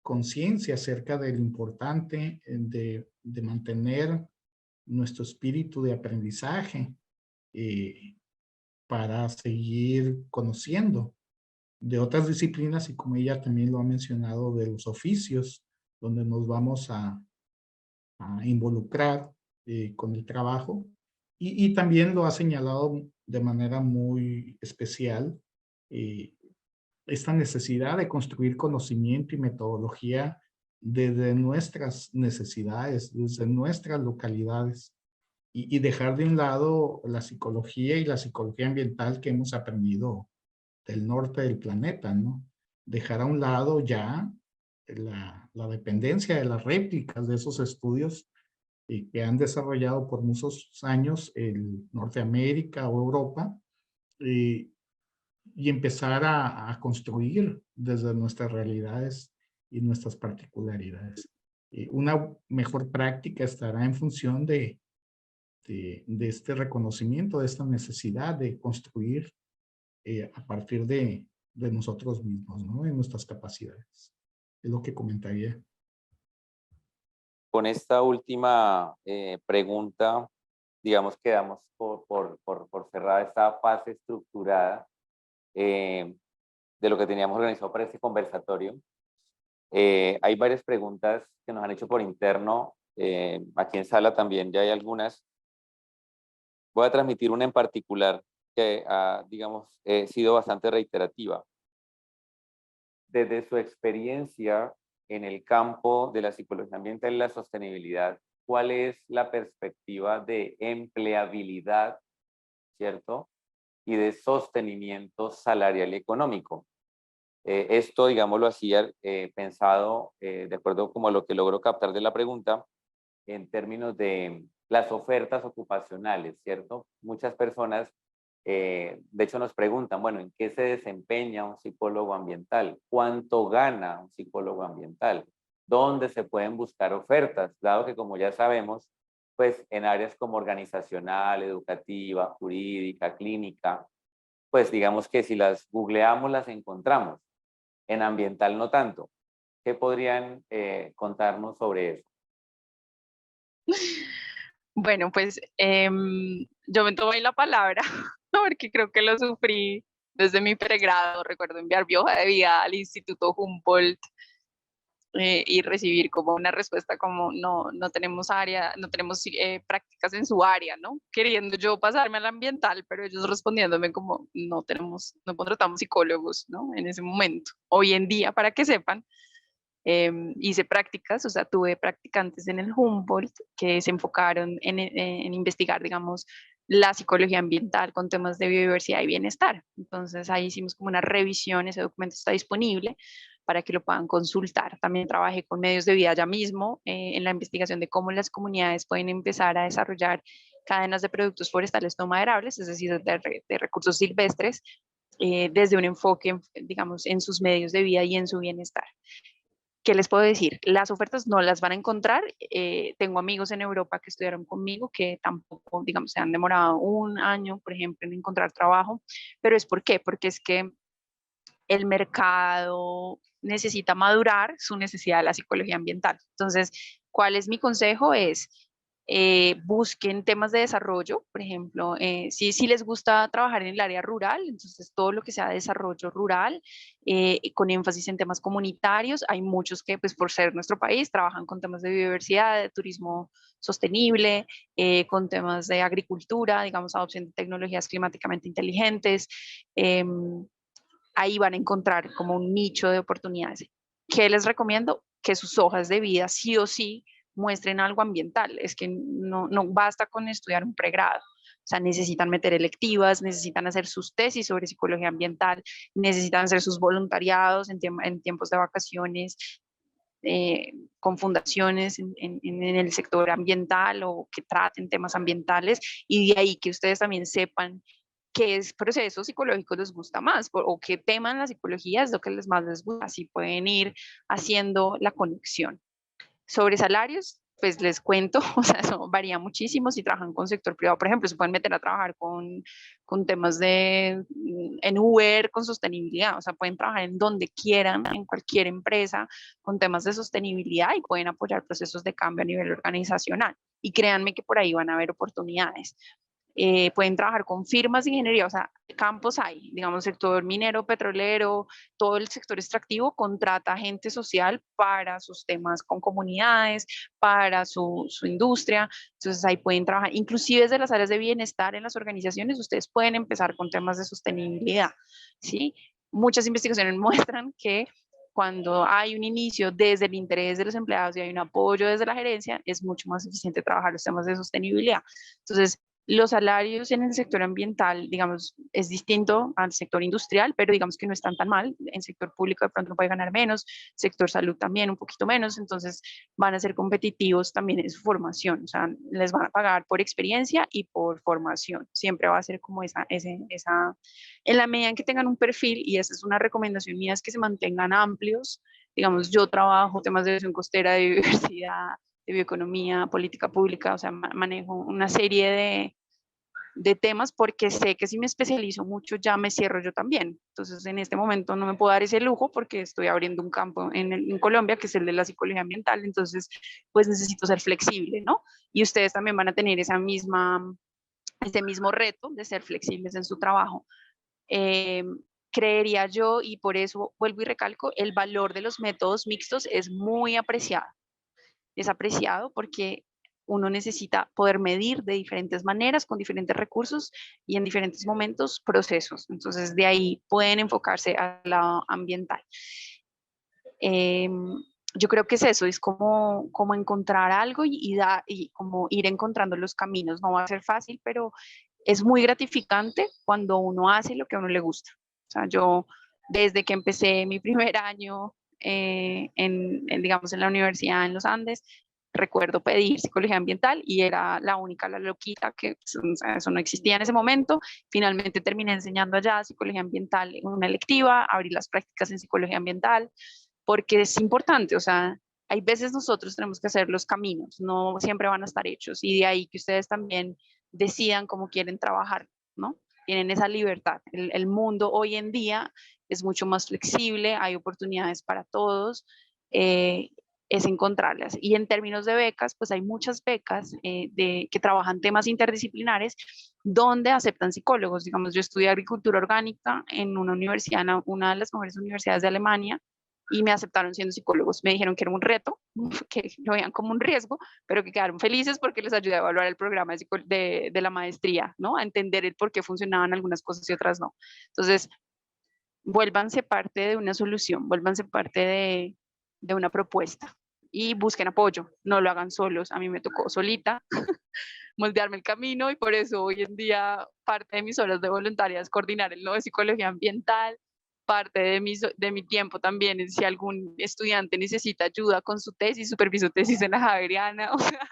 conciencia acerca de lo importante de mantener nuestro espíritu de aprendizaje para seguir conociendo de otras disciplinas y como ella también lo ha mencionado, de los oficios, donde nos vamos a involucrar con el trabajo. Y también lo ha señalado de manera muy especial esta necesidad de construir conocimiento y metodología desde nuestras necesidades, desde nuestras localidades y dejar de un lado la psicología y la psicología ambiental que hemos aprendido del norte del planeta, ¿no? Dejar a un lado ya la dependencia de las réplicas de esos estudios que han desarrollado por muchos años el Norteamérica o Europa, y empezar a construir desde nuestras realidades y nuestras particularidades. Una mejor práctica estará en función de este reconocimiento, de esta necesidad de construir a partir de nosotros mismos, ¿no? En nuestras capacidades. Es lo que comentaría. Con esta última pregunta, digamos que damos por cerrada esta fase estructurada de lo que teníamos organizado para este conversatorio. Hay varias preguntas que nos han hecho por interno. Aquí en sala también ya hay algunas. Voy a transmitir una en particular que ha, digamos, sido bastante reiterativa. Desde su experiencia en el campo de la psicología ambiental y la sostenibilidad, ¿cuál es la perspectiva de empleabilidad, cierto? Y de sostenimiento salarial y económico. Esto, digámoslo así, pensado de acuerdo como a lo que logro captar de la pregunta, en términos de las ofertas ocupacionales, ¿cierto? Muchas personas, de hecho, nos preguntan, bueno, ¿en qué se desempeña un psicólogo ambiental? ¿Cuánto gana un psicólogo ambiental? ¿Dónde se pueden buscar ofertas? Dado que, como ya sabemos, pues en áreas como organizacional, educativa, jurídica, clínica, pues digamos que si las googleamos las encontramos. En ambiental no tanto. ¿Qué podrían contarnos sobre eso? Bueno, pues yo me tomé la palabra porque creo que lo sufrí desde mi pregrado. Recuerdo enviar mi hoja de vida al Instituto Humboldt y recibir como una respuesta como no tenemos área, no tenemos prácticas en su área, ¿no? Queriendo yo pasarme al ambiental, pero ellos respondiéndome como no contratamos psicólogos, ¿no? En ese momento. Hoy en día, para que sepan, hice prácticas, o sea, tuve practicantes en el Humboldt que se enfocaron en investigar, digamos, la psicología ambiental con temas de biodiversidad y bienestar. Entonces ahí hicimos como una revisión, ese documento está disponible para que lo puedan consultar. También trabajé con medios de vida ya mismo en la investigación de cómo las comunidades pueden empezar a desarrollar cadenas de productos forestales no maderables, es decir, de recursos silvestres, desde un enfoque, digamos, en sus medios de vida y en su bienestar. ¿Qué les puedo decir? Las ofertas no las van a encontrar. Tengo amigos en Europa que estudiaron conmigo que tampoco, digamos, se han demorado un año, por ejemplo, en encontrar trabajo. ¿Pero es por qué? Porque es que el mercado necesita madurar su necesidad de la psicología ambiental. Entonces, ¿cuál es mi consejo? Es busquen temas de desarrollo, por ejemplo, si les gusta trabajar en el área rural, entonces todo lo que sea desarrollo rural, con énfasis en temas comunitarios, hay muchos que pues por ser nuestro país trabajan con temas de biodiversidad, de turismo sostenible, con temas de agricultura, digamos, adopción de tecnologías climáticamente inteligentes. Ahí van a encontrar como un nicho de oportunidades. ¿Qué les recomiendo? Que sus hojas de vida sí o sí muestren algo ambiental. Es que no basta con estudiar un pregrado. O sea, necesitan meter electivas, necesitan hacer sus tesis sobre psicología ambiental, necesitan hacer sus voluntariados en tiempos de vacaciones, con fundaciones en el sector ambiental o que traten temas ambientales, y de ahí que ustedes también sepan qué procesos psicológicos les gusta más o qué tema en la psicología es lo que más les gusta. Así pueden ir haciendo la conexión. Sobre salarios, pues les cuento, o sea, eso varía muchísimo. Si trabajan con sector privado, por ejemplo, se pueden meter a trabajar con temas en Uber, con sostenibilidad, o sea, pueden trabajar en donde quieran, en cualquier empresa, con temas de sostenibilidad y pueden apoyar procesos de cambio a nivel organizacional. Y créanme que por ahí van a haber oportunidades. Pueden trabajar con firmas de ingeniería, o sea, campos hay, digamos, sector minero, petrolero, todo el sector extractivo contrata gente social para sus temas con comunidades, para su industria, entonces ahí pueden trabajar, inclusive desde las áreas de bienestar en las organizaciones, ustedes pueden empezar con temas de sostenibilidad, ¿sí? Muchas investigaciones muestran que cuando hay un inicio desde el interés de los empleados y hay un apoyo desde la gerencia, es mucho más eficiente trabajar los temas de sostenibilidad. Entonces, Los salarios en el sector ambiental, digamos, es distinto al sector industrial, pero digamos que no están tan mal. En sector público de pronto puede ganar menos, sector salud también un poquito menos, entonces van a ser competitivos también en su formación, o sea, les van a pagar por experiencia y por formación. Siempre va a ser como en la medida en que tengan un perfil, y esa es una recomendación mía, es que se mantengan amplios. Digamos, yo trabajo temas de gestión costera, de biodiversidad, de bioeconomía, política pública, o sea, manejo una serie de temas porque sé que si me especializo mucho ya me cierro yo también. Entonces, en este momento no me puedo dar ese lujo porque estoy abriendo un campo en Colombia que es el de la psicología ambiental. Entonces, pues necesito ser flexible, ¿no? Y ustedes también van a tener ese mismo reto de ser flexibles en su trabajo. Eh, Creería yo, y por eso vuelvo y recalco, el valor de los métodos mixtos es muy apreciado. Es apreciado porque uno necesita poder medir de diferentes maneras, con diferentes recursos y en diferentes momentos procesos. Entonces, de ahí pueden enfocarse a la ambiental. Eh, yo creo que es eso, es como encontrar algo y como ir encontrando los caminos. No va a ser fácil, pero es muy gratificante cuando uno hace lo que a uno le gusta. O sea, yo desde que empecé mi primer año digamos, en la universidad en los Andes, recuerdo pedir psicología ambiental y era la única, la loquita, que pues, o sea, eso no existía en ese momento. Finalmente terminé enseñando allá psicología ambiental en una electiva, abrí las prácticas en psicología ambiental, porque es importante, o sea, hay veces nosotros tenemos que hacer los caminos, no siempre van a estar hechos, y de ahí que ustedes también decidan cómo quieren trabajar, ¿no? Tienen esa libertad. El mundo hoy en día es mucho más flexible, hay oportunidades para todos, es encontrarlas. Y en términos de becas, pues hay muchas becas que trabajan temas interdisciplinares donde aceptan psicólogos. Digamos, yo estudié agricultura orgánica en una universidad, una de las mejores universidades de Alemania, y me aceptaron siendo psicólogos. Me dijeron que era un reto, que lo veían como un riesgo, pero que quedaron felices porque les ayudé a evaluar el programa de la maestría, ¿no? A entender el por qué funcionaban algunas cosas y otras no. Entonces, vuélvanse parte de una solución, vuélvanse parte de una propuesta y busquen apoyo, no lo hagan solos. A mí me tocó solita moldearme el camino, y por eso hoy en día parte de mis horas de voluntaria es coordinar el de psicología ambiental. Parte de mi tiempo también es si algún estudiante necesita ayuda con su tesis, superviso tesis en la Javeriana, o sea,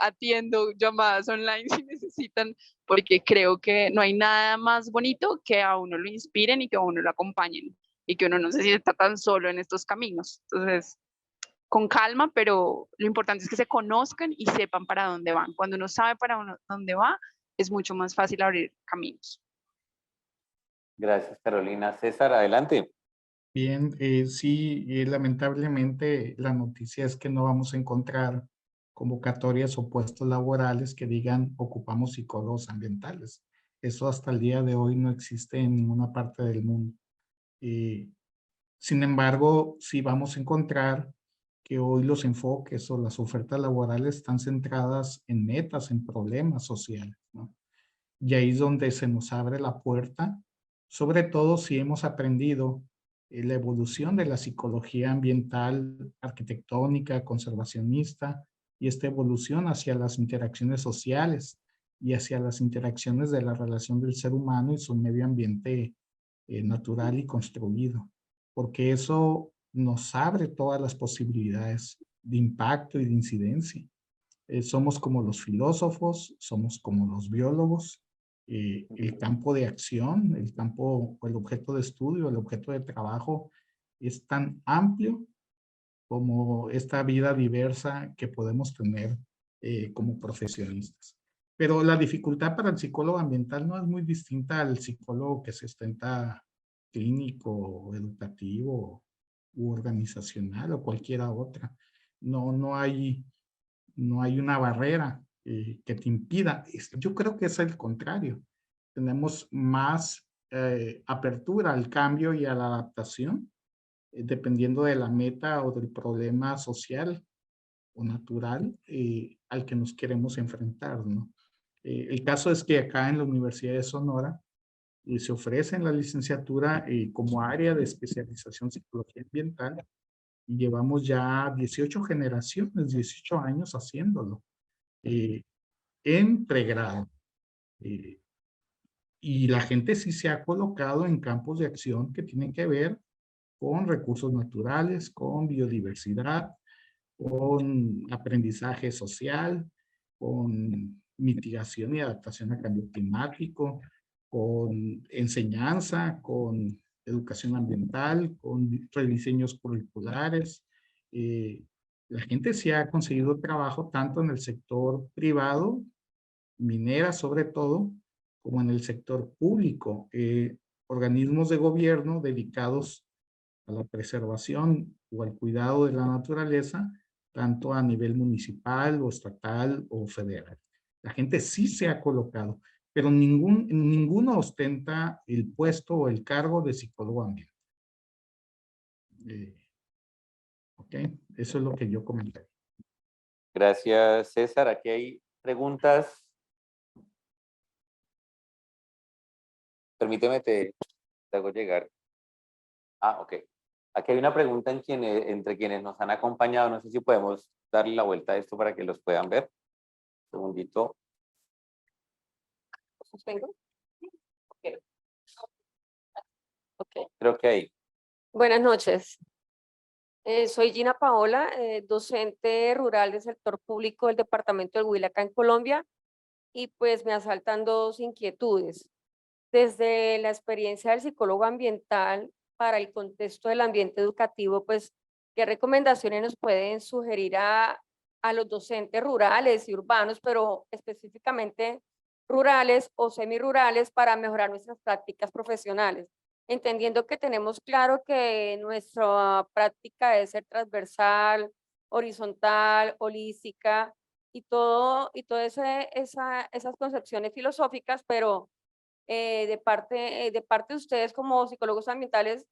atiendo llamadas online si necesitan, porque creo que no hay nada más bonito que a uno lo inspiren y que a uno lo acompañen y que uno no se sienta tan solo en estos caminos. Entonces, con calma, pero lo importante es que se conozcan y sepan para dónde van. Cuando uno sabe dónde va, es mucho más fácil abrir caminos. Gracias, Carolina. César, adelante. Bien, sí, lamentablemente la noticia es que no vamos a encontrar convocatorias o puestos laborales que digan ocupamos psicólogos ambientales. Eso hasta el día de hoy no existe en ninguna parte del mundo. Sin embargo, sí vamos a encontrar que hoy los enfoques o las ofertas laborales están centradas en metas, en problemas sociales, ¿no? Y ahí es donde se nos abre la puerta, sobre todo si hemos aprendido la evolución de la psicología ambiental, arquitectónica, conservacionista, y esta evolución hacia las interacciones sociales y hacia las interacciones de la relación del ser humano y su medio ambiente natural y construido, porque eso nos abre todas las posibilidades de impacto y de incidencia. Somos como los filósofos, somos como los biólogos, el campo de acción, el campo, el objeto de estudio, el objeto de trabajo es tan amplio como esta vida diversa que podemos tener como profesionistas. Pero la dificultad para el psicólogo ambiental no es muy distinta al psicólogo que se sustenta clínico, educativo u organizacional o cualquiera otra. No hay una barrera que te impida. Yo creo que es el contrario. Tenemos más apertura al cambio y a la adaptación, dependiendo de la meta o del problema social o natural al que nos queremos enfrentar, ¿no? El caso es que acá en la Universidad de Sonora se ofrece en la licenciatura como área de especialización en psicología ambiental, y llevamos ya 18 generaciones, 18 años haciéndolo. en pregrado. Y la gente sí se ha colocado en campos de acción que tienen que ver con recursos naturales, con biodiversidad, con aprendizaje social, con mitigación y adaptación al cambio climático, con enseñanza, con educación ambiental, con rediseños curriculares. La gente sí ha conseguido trabajo tanto en el sector privado, minera sobre todo, como en el sector público, organismos de gobierno dedicados a la preservación o al cuidado de la naturaleza, tanto a nivel municipal o estatal o federal. La gente sí se ha colocado, pero ninguno ostenta el puesto o el cargo de psicólogo ambiental. Ok, eso es lo que yo comenté. Gracias, César. Aquí hay preguntas. Permíteme, te hago llegar. Ok. Aquí hay una pregunta entre quienes nos han acompañado. No sé si podemos darle la vuelta a esto para que los puedan ver. Un segundito. ¿Sostengo? Ok. Creo que hay. Buenas noches. Soy Gina Paola, docente rural del sector público del departamento del Huila, acá en Colombia, y pues me asaltan dos inquietudes. Desde la experiencia del psicólogo ambiental para el contexto del ambiente educativo, pues, ¿qué recomendaciones nos pueden sugerir a los docentes rurales y urbanos, pero específicamente rurales o semirurales para mejorar nuestras prácticas profesionales? Entendiendo que tenemos claro que nuestra práctica debe ser transversal, horizontal, holística y todas esas concepciones filosóficas, pero de parte de ustedes como psicólogos ambientales,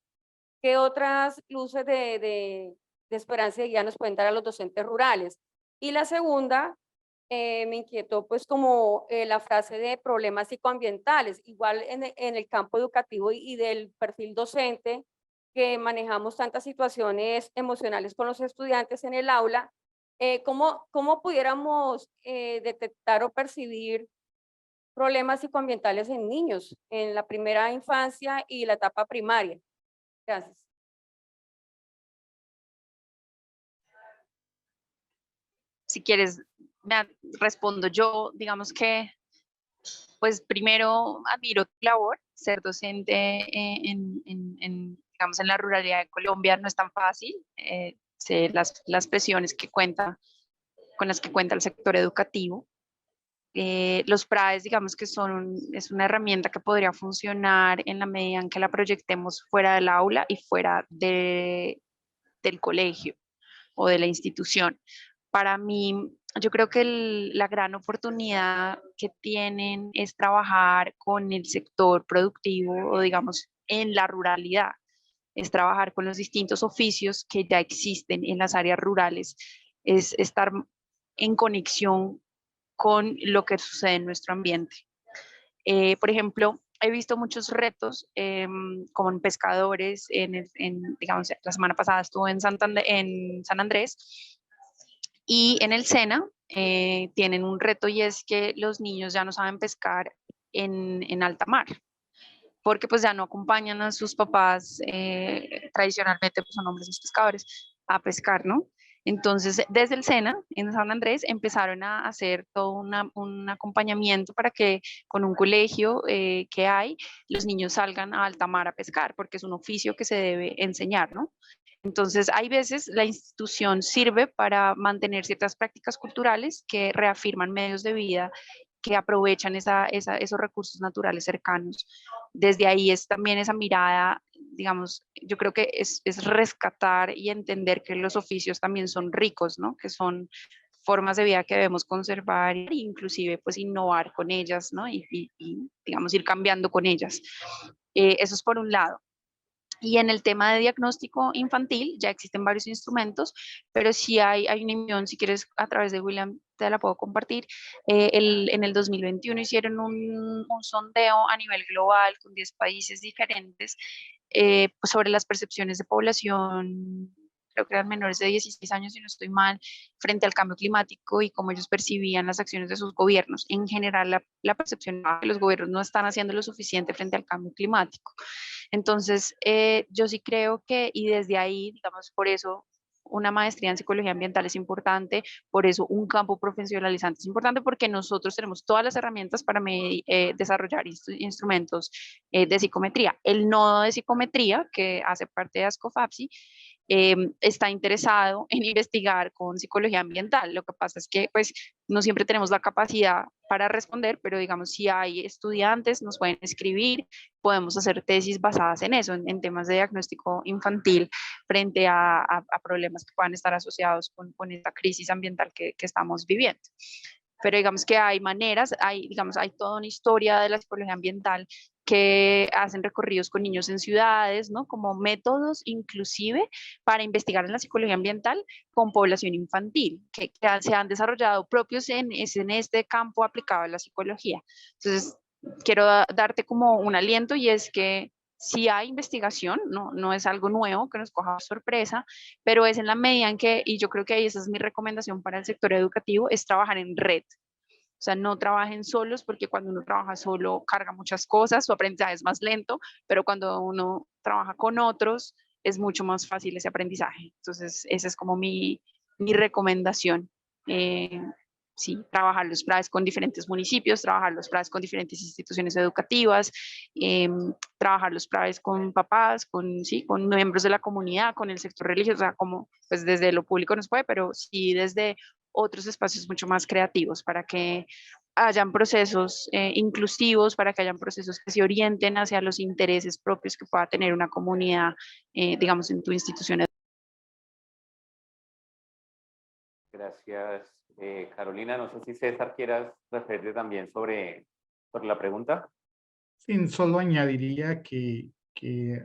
¿qué otras luces de esperanza y guía nos pueden dar a los docentes rurales? Y la segunda, me inquietó pues como la frase de problemas psicoambientales, igual en el campo educativo y del perfil docente, que manejamos tantas situaciones emocionales con los estudiantes en el aula, ¿cómo pudiéramos detectar o percibir problemas psicoambientales en niños en la primera infancia y la etapa primaria? Gracias. Si quieres, respondo yo. Digamos que, pues primero admiro tu labor. Ser docente digamos, en la ruralidad de Colombia no es tan fácil. Sé las presiones con las que cuenta el sector educativo. Los PRAES, digamos que es una herramienta que podría funcionar en la medida en que la proyectemos fuera del aula y fuera del colegio o de la institución. Para mí, yo creo que la gran oportunidad que tienen es trabajar con el sector productivo o digamos en la ruralidad, es trabajar con los distintos oficios que ya existen en las áreas rurales, es estar en conexión con lo que sucede en nuestro ambiente. Por ejemplo, he visto muchos retos como en pescadores, digamos, la semana pasada estuve en San Andrés y en el SENA tienen un reto y es que los niños ya no saben pescar en alta mar, porque pues ya no acompañan a sus papás, tradicionalmente pues son hombres los pescadores, a pescar, ¿no? Entonces, desde el SENA, en San Andrés, empezaron a hacer todo un acompañamiento para que con un colegio que hay, los niños salgan a alta mar a pescar, porque es un oficio que se debe enseñar, ¿no? Entonces, hay veces la institución sirve para mantener ciertas prácticas culturales que reafirman medios de vida que aprovechan esos recursos naturales cercanos. Desde ahí es también esa mirada, digamos, yo creo que es rescatar y entender que los oficios también son ricos, ¿no? Que son formas de vida que debemos conservar e inclusive pues innovar con ellas, ¿no? Y digamos ir cambiando con ellas. Eso es por un lado. Y en el tema de diagnóstico infantil ya existen varios instrumentos, pero sí hay una unión, si quieres, a través de William, te la puedo compartir. En el 2021 hicieron un sondeo a nivel global con 10 países diferentes pues sobre las percepciones de población creo que eran menores de 16 años, si no estoy mal, frente al cambio climático y cómo ellos percibían las acciones de sus gobiernos. En general, la percepción era que los gobiernos no están haciendo lo suficiente frente al cambio climático. Entonces, yo sí creo que, y desde ahí, digamos, por eso una maestría en psicología ambiental es importante, por eso un campo profesionalizante es importante, porque nosotros tenemos todas las herramientas para desarrollar instrumentos de psicometría. El nodo de psicometría, que hace parte de ASCOFAPSI, está interesado en investigar con psicología ambiental. Lo que pasa es que pues no siempre tenemos la capacidad para responder, pero digamos si hay estudiantes nos pueden escribir, podemos hacer tesis basadas en eso, en temas de diagnóstico infantil frente a problemas que puedan estar asociados con esta crisis ambiental que estamos viviendo. Pero digamos que hay maneras, digamos, hay toda una historia de la psicología ambiental que hacen recorridos con niños en ciudades, ¿no? Como métodos inclusive para investigar en la psicología ambiental con población infantil, que se han desarrollado propios en este campo aplicado a la psicología. Entonces, quiero darte como un aliento, y es que sí hay investigación, no es algo nuevo que nos coja por sorpresa, pero es en la medida en que, y yo creo que ahí esa es mi recomendación para el sector educativo, es trabajar en red. O sea, no trabajen solos, porque cuando uno trabaja solo carga muchas cosas, su aprendizaje es más lento, pero cuando uno trabaja con otros es mucho más fácil ese aprendizaje. Entonces, esa es como mi recomendación. Eh, sí, trabajar los PRAES con diferentes municipios, trabajar los PRAES con diferentes instituciones educativas, trabajar los PRAES con papás, con miembros de la comunidad, con el sector religioso, o sea, como pues desde lo público no se puede, pero sí desde otros espacios mucho más creativos para que hayan procesos inclusivos, para que hayan procesos que se orienten hacia los intereses propios que pueda tener una comunidad, digamos, en tu institución. Gracias, Carolina. No sé si César quieras referirte también sobre la pregunta. Sí, solo añadiría que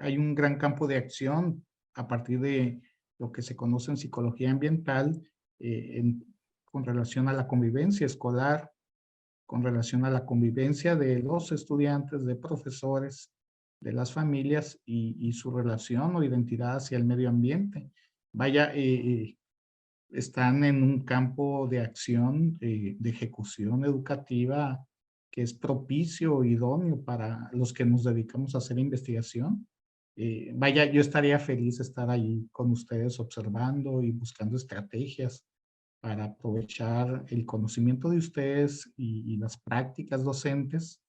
hay un gran campo de acción a partir de lo que se conoce en psicología ambiental con relación a la convivencia escolar, con relación a la convivencia de los estudiantes, de profesores, de las familias y su relación o identidad hacia el medio ambiente. Vaya, están en un campo de acción, de ejecución educativa que es propicio, idóneo para los que nos dedicamos a hacer investigación. Vaya, yo estaría feliz de estar ahí con ustedes observando y buscando estrategias para aprovechar el conocimiento de ustedes y las prácticas docentes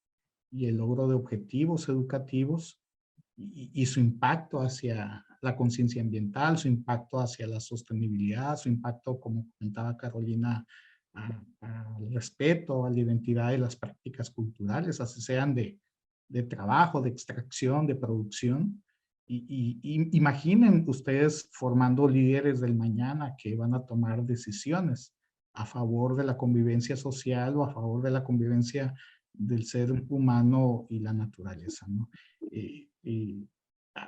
y el logro de objetivos educativos y su impacto hacia la conciencia ambiental, su impacto hacia la sostenibilidad, su impacto, como comentaba Carolina, al respeto, a la identidad y las prácticas culturales, así sean de trabajo, de extracción, de producción. Y imaginen ustedes formando líderes del mañana que van a tomar decisiones a favor de la convivencia social o a favor de la convivencia del ser humano y la naturaleza, ¿no?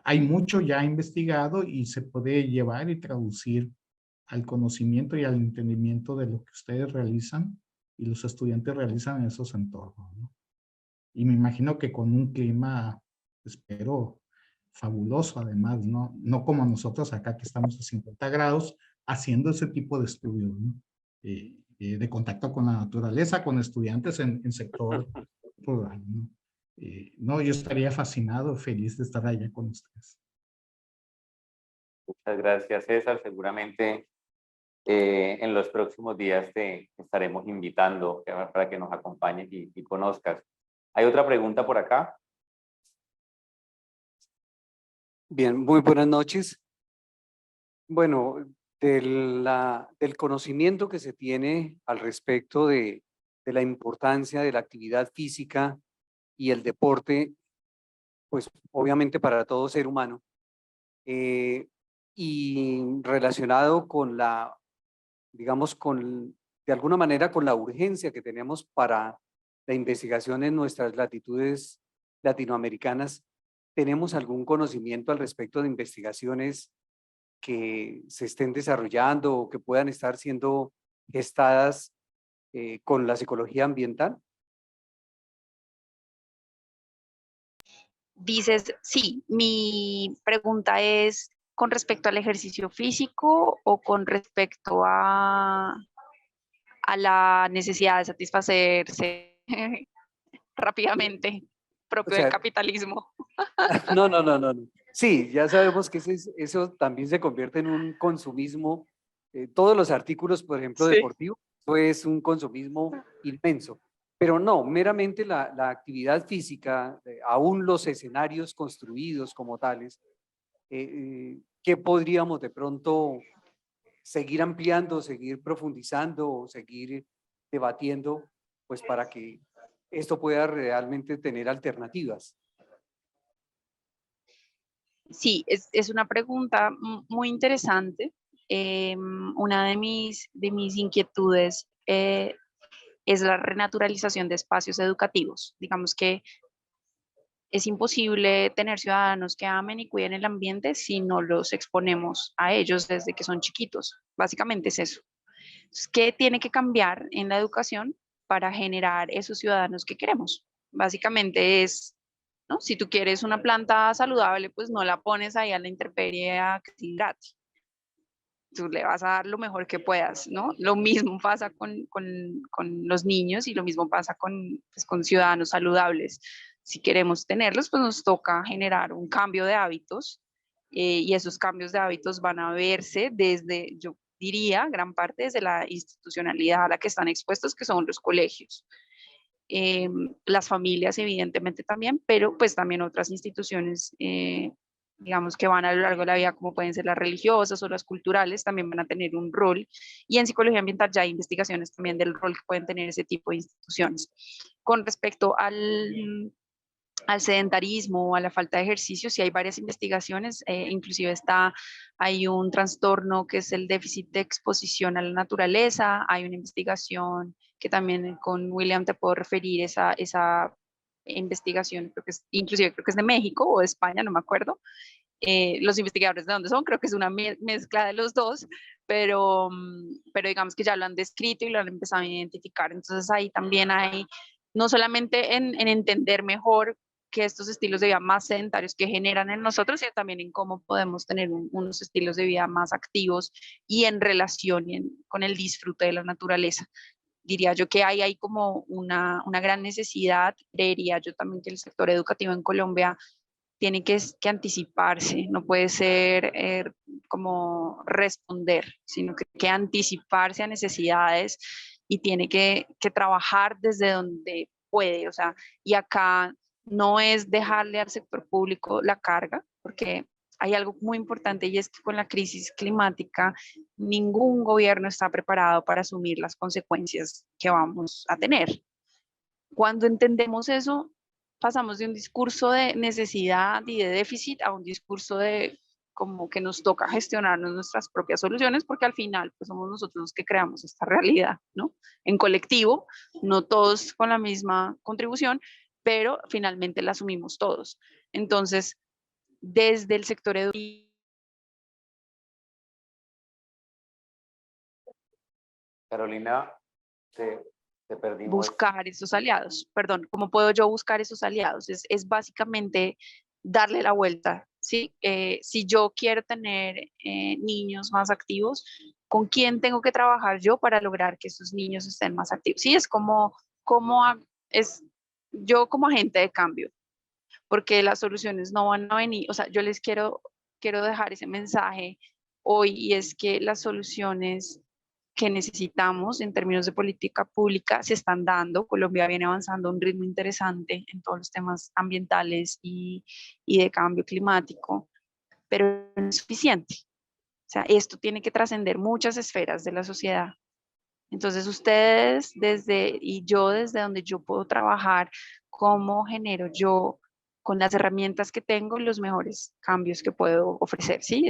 Hay mucho ya investigado y se puede llevar y traducir al conocimiento y al entendimiento de lo que ustedes realizan y los estudiantes realizan en esos entornos, ¿no? Y me imagino que con un clima, espero, fabuloso además, ¿no? No como nosotros acá que estamos a 50 grados haciendo ese tipo de estudios, ¿no? De contacto con la naturaleza, con estudiantes en sector rural, ¿no? No, yo estaría fascinado, feliz de estar allá con ustedes. Muchas gracias, César. Seguramente en los próximos días te estaremos invitando para que nos acompañes y conozcas. ¿Hay otra pregunta por acá? Bien, muy buenas noches. Bueno, del conocimiento que se tiene al respecto de la importancia de la actividad física y el deporte, pues obviamente para todo ser humano, y relacionado con digamos, de alguna manera con la urgencia que tenemos para la investigación en nuestras latitudes latinoamericanas, ¿tenemos algún conocimiento al respecto de investigaciones que se estén desarrollando o que puedan estar siendo gestadas con la psicología ambiental? Dices, sí, mi pregunta es, ¿Con respecto al ejercicio físico o con respecto a la necesidad de satisfacerse rápidamente, O propio del sea, capitalismo? no, no, no, no, no. Sí, ya sabemos que eso también se convierte en un consumismo. Todos los artículos, por ejemplo, Sí. deportivos, eso es un consumismo inmenso. Pero no, meramente la actividad física, aún los escenarios construidos como tales, ¿qué podríamos de pronto seguir ampliando, seguir profundizando o seguir debatiendo, pues para que esto pueda realmente tener alternativas? Sí, es una pregunta muy interesante. Una de mis inquietudes es la renaturalización de espacios educativos. Digamos que es imposible tener ciudadanos que amen y cuiden el ambiente si no los exponemos a ellos desde que son chiquitos. Básicamente es eso. Entonces, ¿qué tiene que cambiar en la educación para generar esos ciudadanos que queremos? Básicamente es, ¿no? Si tú quieres una planta saludable, pues no la pones ahí a la intemperie a que sea gratis. Tú le vas a dar lo mejor que puedas, ¿no? Lo mismo pasa con los niños y lo mismo pasa pues, con ciudadanos saludables. Si queremos tenerlos, pues nos toca generar un cambio de hábitos y esos cambios de hábitos van a verse desde, yo diría, gran parte desde la institucionalidad a la que están expuestos, que son los colegios. Las familias evidentemente también, pero pues también otras instituciones, digamos que van a lo largo de la vida, como pueden ser las religiosas o las culturales, también van a tener un rol. Y en psicología ambiental ya hay investigaciones también del rol que pueden tener ese tipo de instituciones. Con respecto al sedentarismo o a la falta de ejercicio, sí hay varias investigaciones, inclusive hay un trastorno que es el déficit de exposición a la naturaleza, hay una investigación que también con William te puedo referir esa investigación, creo que inclusive creo que es de México o de España, no me acuerdo. Los investigadores de dónde son, creo que es una mezcla de los dos, pero digamos que ya lo han descrito y lo han empezado a identificar. Entonces ahí también hay, no solamente en entender mejor que estos estilos de vida más sedentarios que generan en nosotros, sino también en cómo podemos tener unos estilos de vida más activos y en relación con el disfrute de la naturaleza. Diría yo que hay como una gran necesidad, creería yo también que el sector educativo en Colombia tiene que anticiparse, no puede ser como responder, sino que anticiparse a necesidades y tiene que trabajar desde donde puede, o sea, y acá no es dejarle al sector público la carga, porque hay algo muy importante y es que con la crisis climática ningún gobierno está preparado para asumir las consecuencias que vamos a tener. Cuando entendemos eso, pasamos de un discurso de necesidad y de déficit a un discurso de como que nos toca gestionarnos nuestras propias soluciones, porque al final pues somos nosotros los que creamos esta realidad, ¿no? En colectivo, no todos con la misma contribución, pero finalmente la asumimos todos. Entonces, desde el sector educativo, Carolina, te perdimos. buscar esos aliados, perdón, ¿cómo puedo yo buscar esos aliados? Es básicamente darle la vuelta, ¿sí? Si yo quiero tener niños más activos, ¿con quién tengo que trabajar yo para lograr que esos niños estén más activos? Sí, es como es yo como agente de cambio, porque las soluciones no van a venir, o sea, yo les quiero dejar ese mensaje hoy y es que las soluciones que necesitamos en términos de política pública se están dando. Colombia viene avanzando a un ritmo interesante en todos los temas ambientales y de cambio climático, pero no es suficiente. O sea, esto tiene que trascender muchas esferas de la sociedad. Entonces ustedes y yo desde donde yo puedo trabajar, cómo genero yo con las herramientas que tengo los mejores cambios que puedo ofrecer, ¿sí?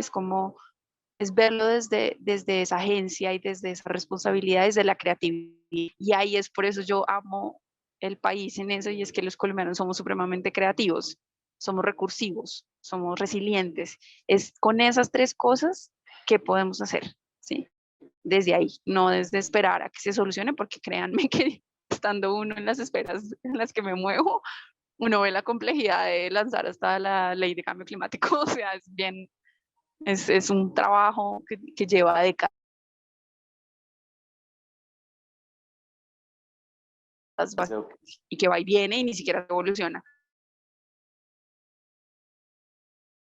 Es verlo desde esa agencia y desde esa responsabilidad, desde la creatividad. Y ahí es por eso yo amo el país en eso y es que los colombianos somos supremamente creativos, somos recursivos, somos resilientes. Es con esas tres cosas que podemos hacer, ¿sí? Desde ahí, no desde esperar a que se solucione, porque créanme que estando uno en las esferas en las que me muevo, uno ve la complejidad de lanzar hasta la ley de cambio climático, o sea, es bien, Es un trabajo que lleva décadas Creo que- y que va y viene y ni siquiera evoluciona.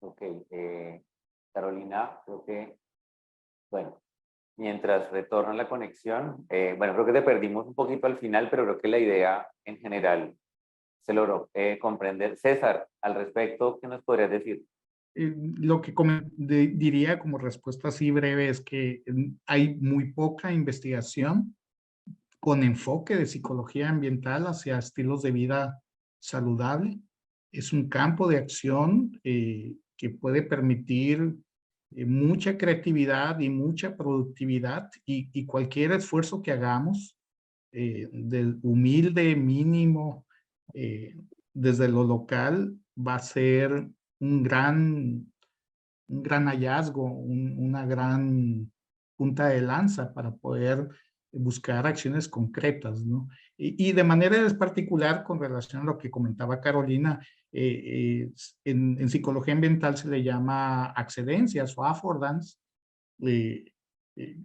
Ok, Carolina, creo que, bueno, mientras retorna la conexión, bueno, creo que te perdimos un poquito al final, pero creo que la idea en general se logró comprender. César, al respecto, ¿qué nos podrías decir? Lo que diría como respuesta así breve es que hay muy poca investigación con enfoque de psicología ambiental hacia estilos de vida saludable. Es un campo de acción que puede permitir mucha creatividad y mucha productividad y cualquier esfuerzo que hagamos, del humilde, mínimo, desde lo local, va a ser un gran hallazgo, una gran punta de lanza para poder buscar acciones concretas, ¿no? Y de manera particular, con relación a lo que comentaba Carolina, en psicología ambiental se le llama accedencias o affordance. eh, eh,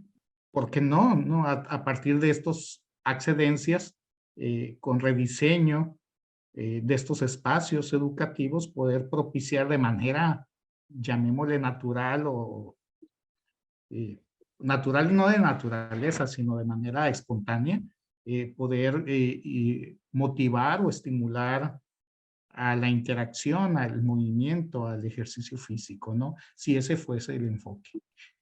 ¿Por qué no? ¿No? A partir de estos accedencias, con rediseño de estos espacios educativos, poder propiciar de manera, llamémosle natural o natural, no de naturaleza, sino de manera espontánea, poder motivar o estimular a la interacción, al movimiento, al ejercicio físico, ¿no? Si ese fuese el enfoque.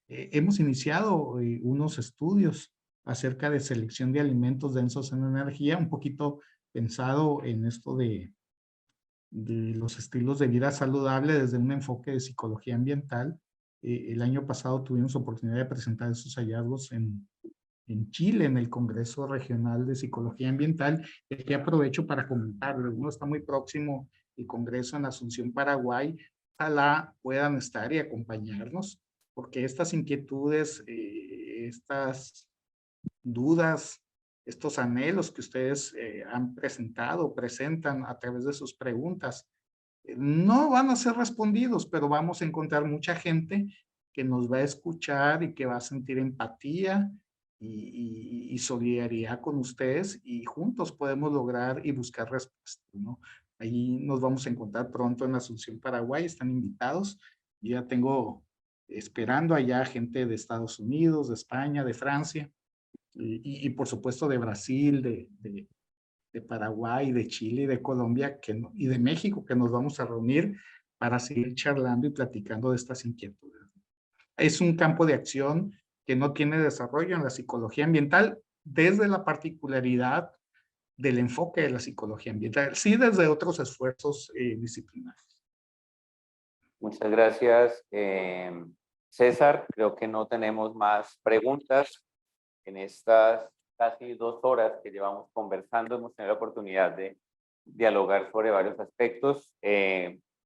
Hemos iniciado unos estudios acerca de selección de alimentos densos en energía, un poquito pensado en esto de los estilos de vida saludable desde un enfoque de psicología ambiental. El año pasado tuvimos oportunidad de presentar esos hallazgos en Chile, en el Congreso Regional de Psicología Ambiental. Y aquí aprovecho para comentarlo. Uno está muy próximo, el Congreso en Asunción, Paraguay. Ojalá puedan estar y acompañarnos, porque estas inquietudes, estas dudas, estos anhelos que ustedes han presentado, presentan a través de sus preguntas, no van a ser respondidos, pero vamos a encontrar mucha gente que nos va a escuchar y que va a sentir empatía y solidaridad con ustedes, y juntos podemos lograr y buscar respuestas, ¿no? Ahí nos vamos a encontrar pronto en Asunción, Paraguay. Están invitados. Yo ya tengo esperando allá gente de Estados Unidos, de España, de Francia y por supuesto de Brasil, de Paraguay, de Chile, de Colombia y de México, que nos vamos a reunir para seguir charlando y platicando de estas inquietudes. Es un campo de acción que no tiene desarrollo en la psicología ambiental desde la particularidad del enfoque de la psicología ambiental, sí desde otros esfuerzos disciplinarios. Muchas gracias, César. Creo que no tenemos más preguntas. En estas casi 2 horas que llevamos conversando, hemos tenido la oportunidad de dialogar sobre varios aspectos.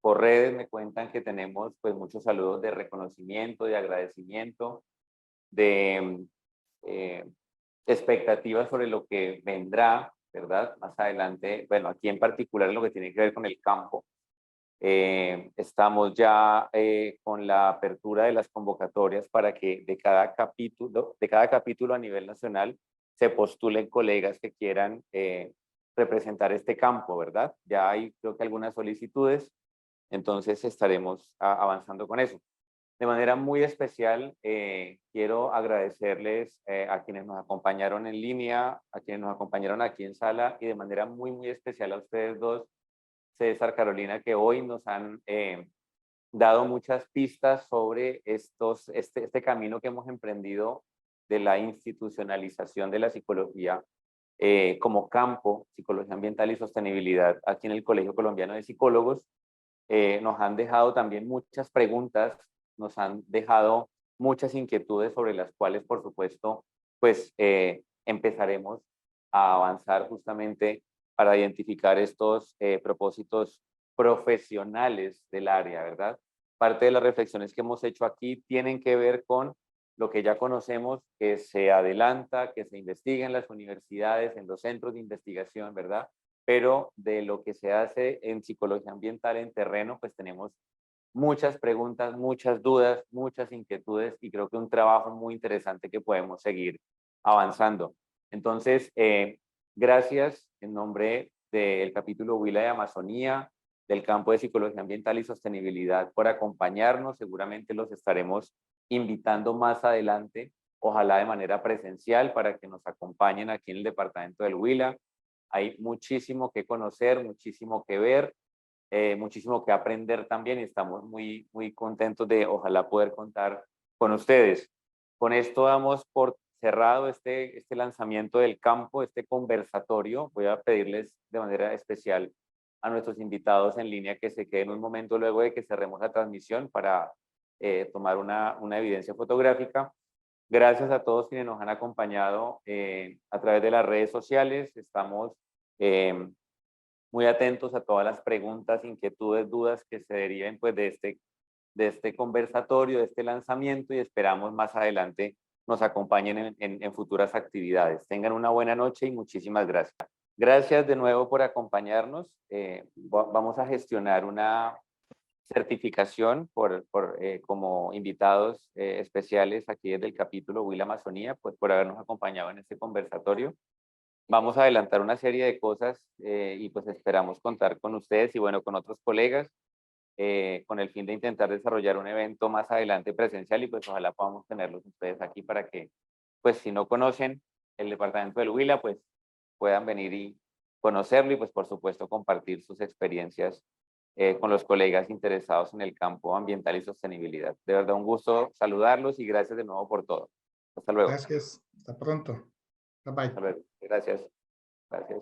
Por redes me cuentan que tenemos pues muchos saludos de reconocimiento, de agradecimiento, de expectativas sobre lo que vendrá, ¿verdad? Más adelante, bueno, aquí en particular en lo que tiene que ver con el campo. Estamos ya con la apertura de las convocatorias para que de cada capítulo a nivel nacional se postulen colegas que quieran representar este campo, ¿verdad? Ya hay creo que algunas solicitudes, entonces estaremos avanzando con eso. De manera muy especial, quiero agradecerles a quienes nos acompañaron en línea, a quienes nos acompañaron aquí en sala, y de manera muy, muy especial a ustedes dos, César, Carolina, que hoy nos han dado muchas pistas sobre este camino que hemos emprendido de la institucionalización de la psicología como campo, psicología ambiental y sostenibilidad, aquí en el Colegio Colombiano de Psicólogos. Nos han dejado también muchas preguntas, nos han dejado muchas inquietudes sobre las cuales, por supuesto, pues empezaremos a avanzar justamente para identificar estos propósitos profesionales del área, ¿verdad? Parte de las reflexiones que hemos hecho aquí tienen que ver con lo que ya conocemos, que se adelanta, que se investiga en las universidades, en los centros de investigación, ¿verdad? Pero de lo que se hace en psicología ambiental en terreno, pues tenemos muchas preguntas, muchas dudas, muchas inquietudes y creo que un trabajo muy interesante que podemos seguir avanzando. Entonces, gracias en nombre del capítulo Huila de Amazonía, del campo de Psicología Ambiental y Sostenibilidad por acompañarnos. Seguramente los estaremos invitando más adelante, ojalá de manera presencial, para que nos acompañen aquí en el departamento del Huila. Hay muchísimo que conocer, muchísimo que ver, muchísimo que aprender también y estamos muy contentos de ojalá poder contar con ustedes. Con esto damos por cerrado este lanzamiento del campo, este conversatorio. Voy a pedirles de manera especial a nuestros invitados en línea que se queden un momento luego de que cerremos la transmisión para tomar una evidencia fotográfica. Gracias a todos quienes nos han acompañado a través de las redes sociales. Estamos muy atentos a todas las preguntas, inquietudes, dudas que se deriven pues, de este conversatorio, de este lanzamiento y esperamos más adelante nos acompañen en futuras actividades. Tengan una buena noche y muchísimas gracias. Gracias de nuevo por acompañarnos. Vamos a gestionar una certificación como invitados especiales aquí desde el capítulo Huila Amazonía, pues por habernos acompañado en este conversatorio. Vamos a adelantar una serie de cosas y pues esperamos contar con ustedes y bueno, con otros colegas con el fin de intentar desarrollar un evento más adelante presencial y pues ojalá podamos tenerlos ustedes aquí para que pues si no conocen el departamento del Huila pues puedan venir y conocerlo y pues por supuesto compartir sus experiencias con los colegas interesados en el campo ambiental y sostenibilidad. De verdad un gusto saludarlos y gracias de nuevo por todo. Hasta luego. Gracias. Hasta pronto. Bye bye. Hasta luego. Gracias. Gracias.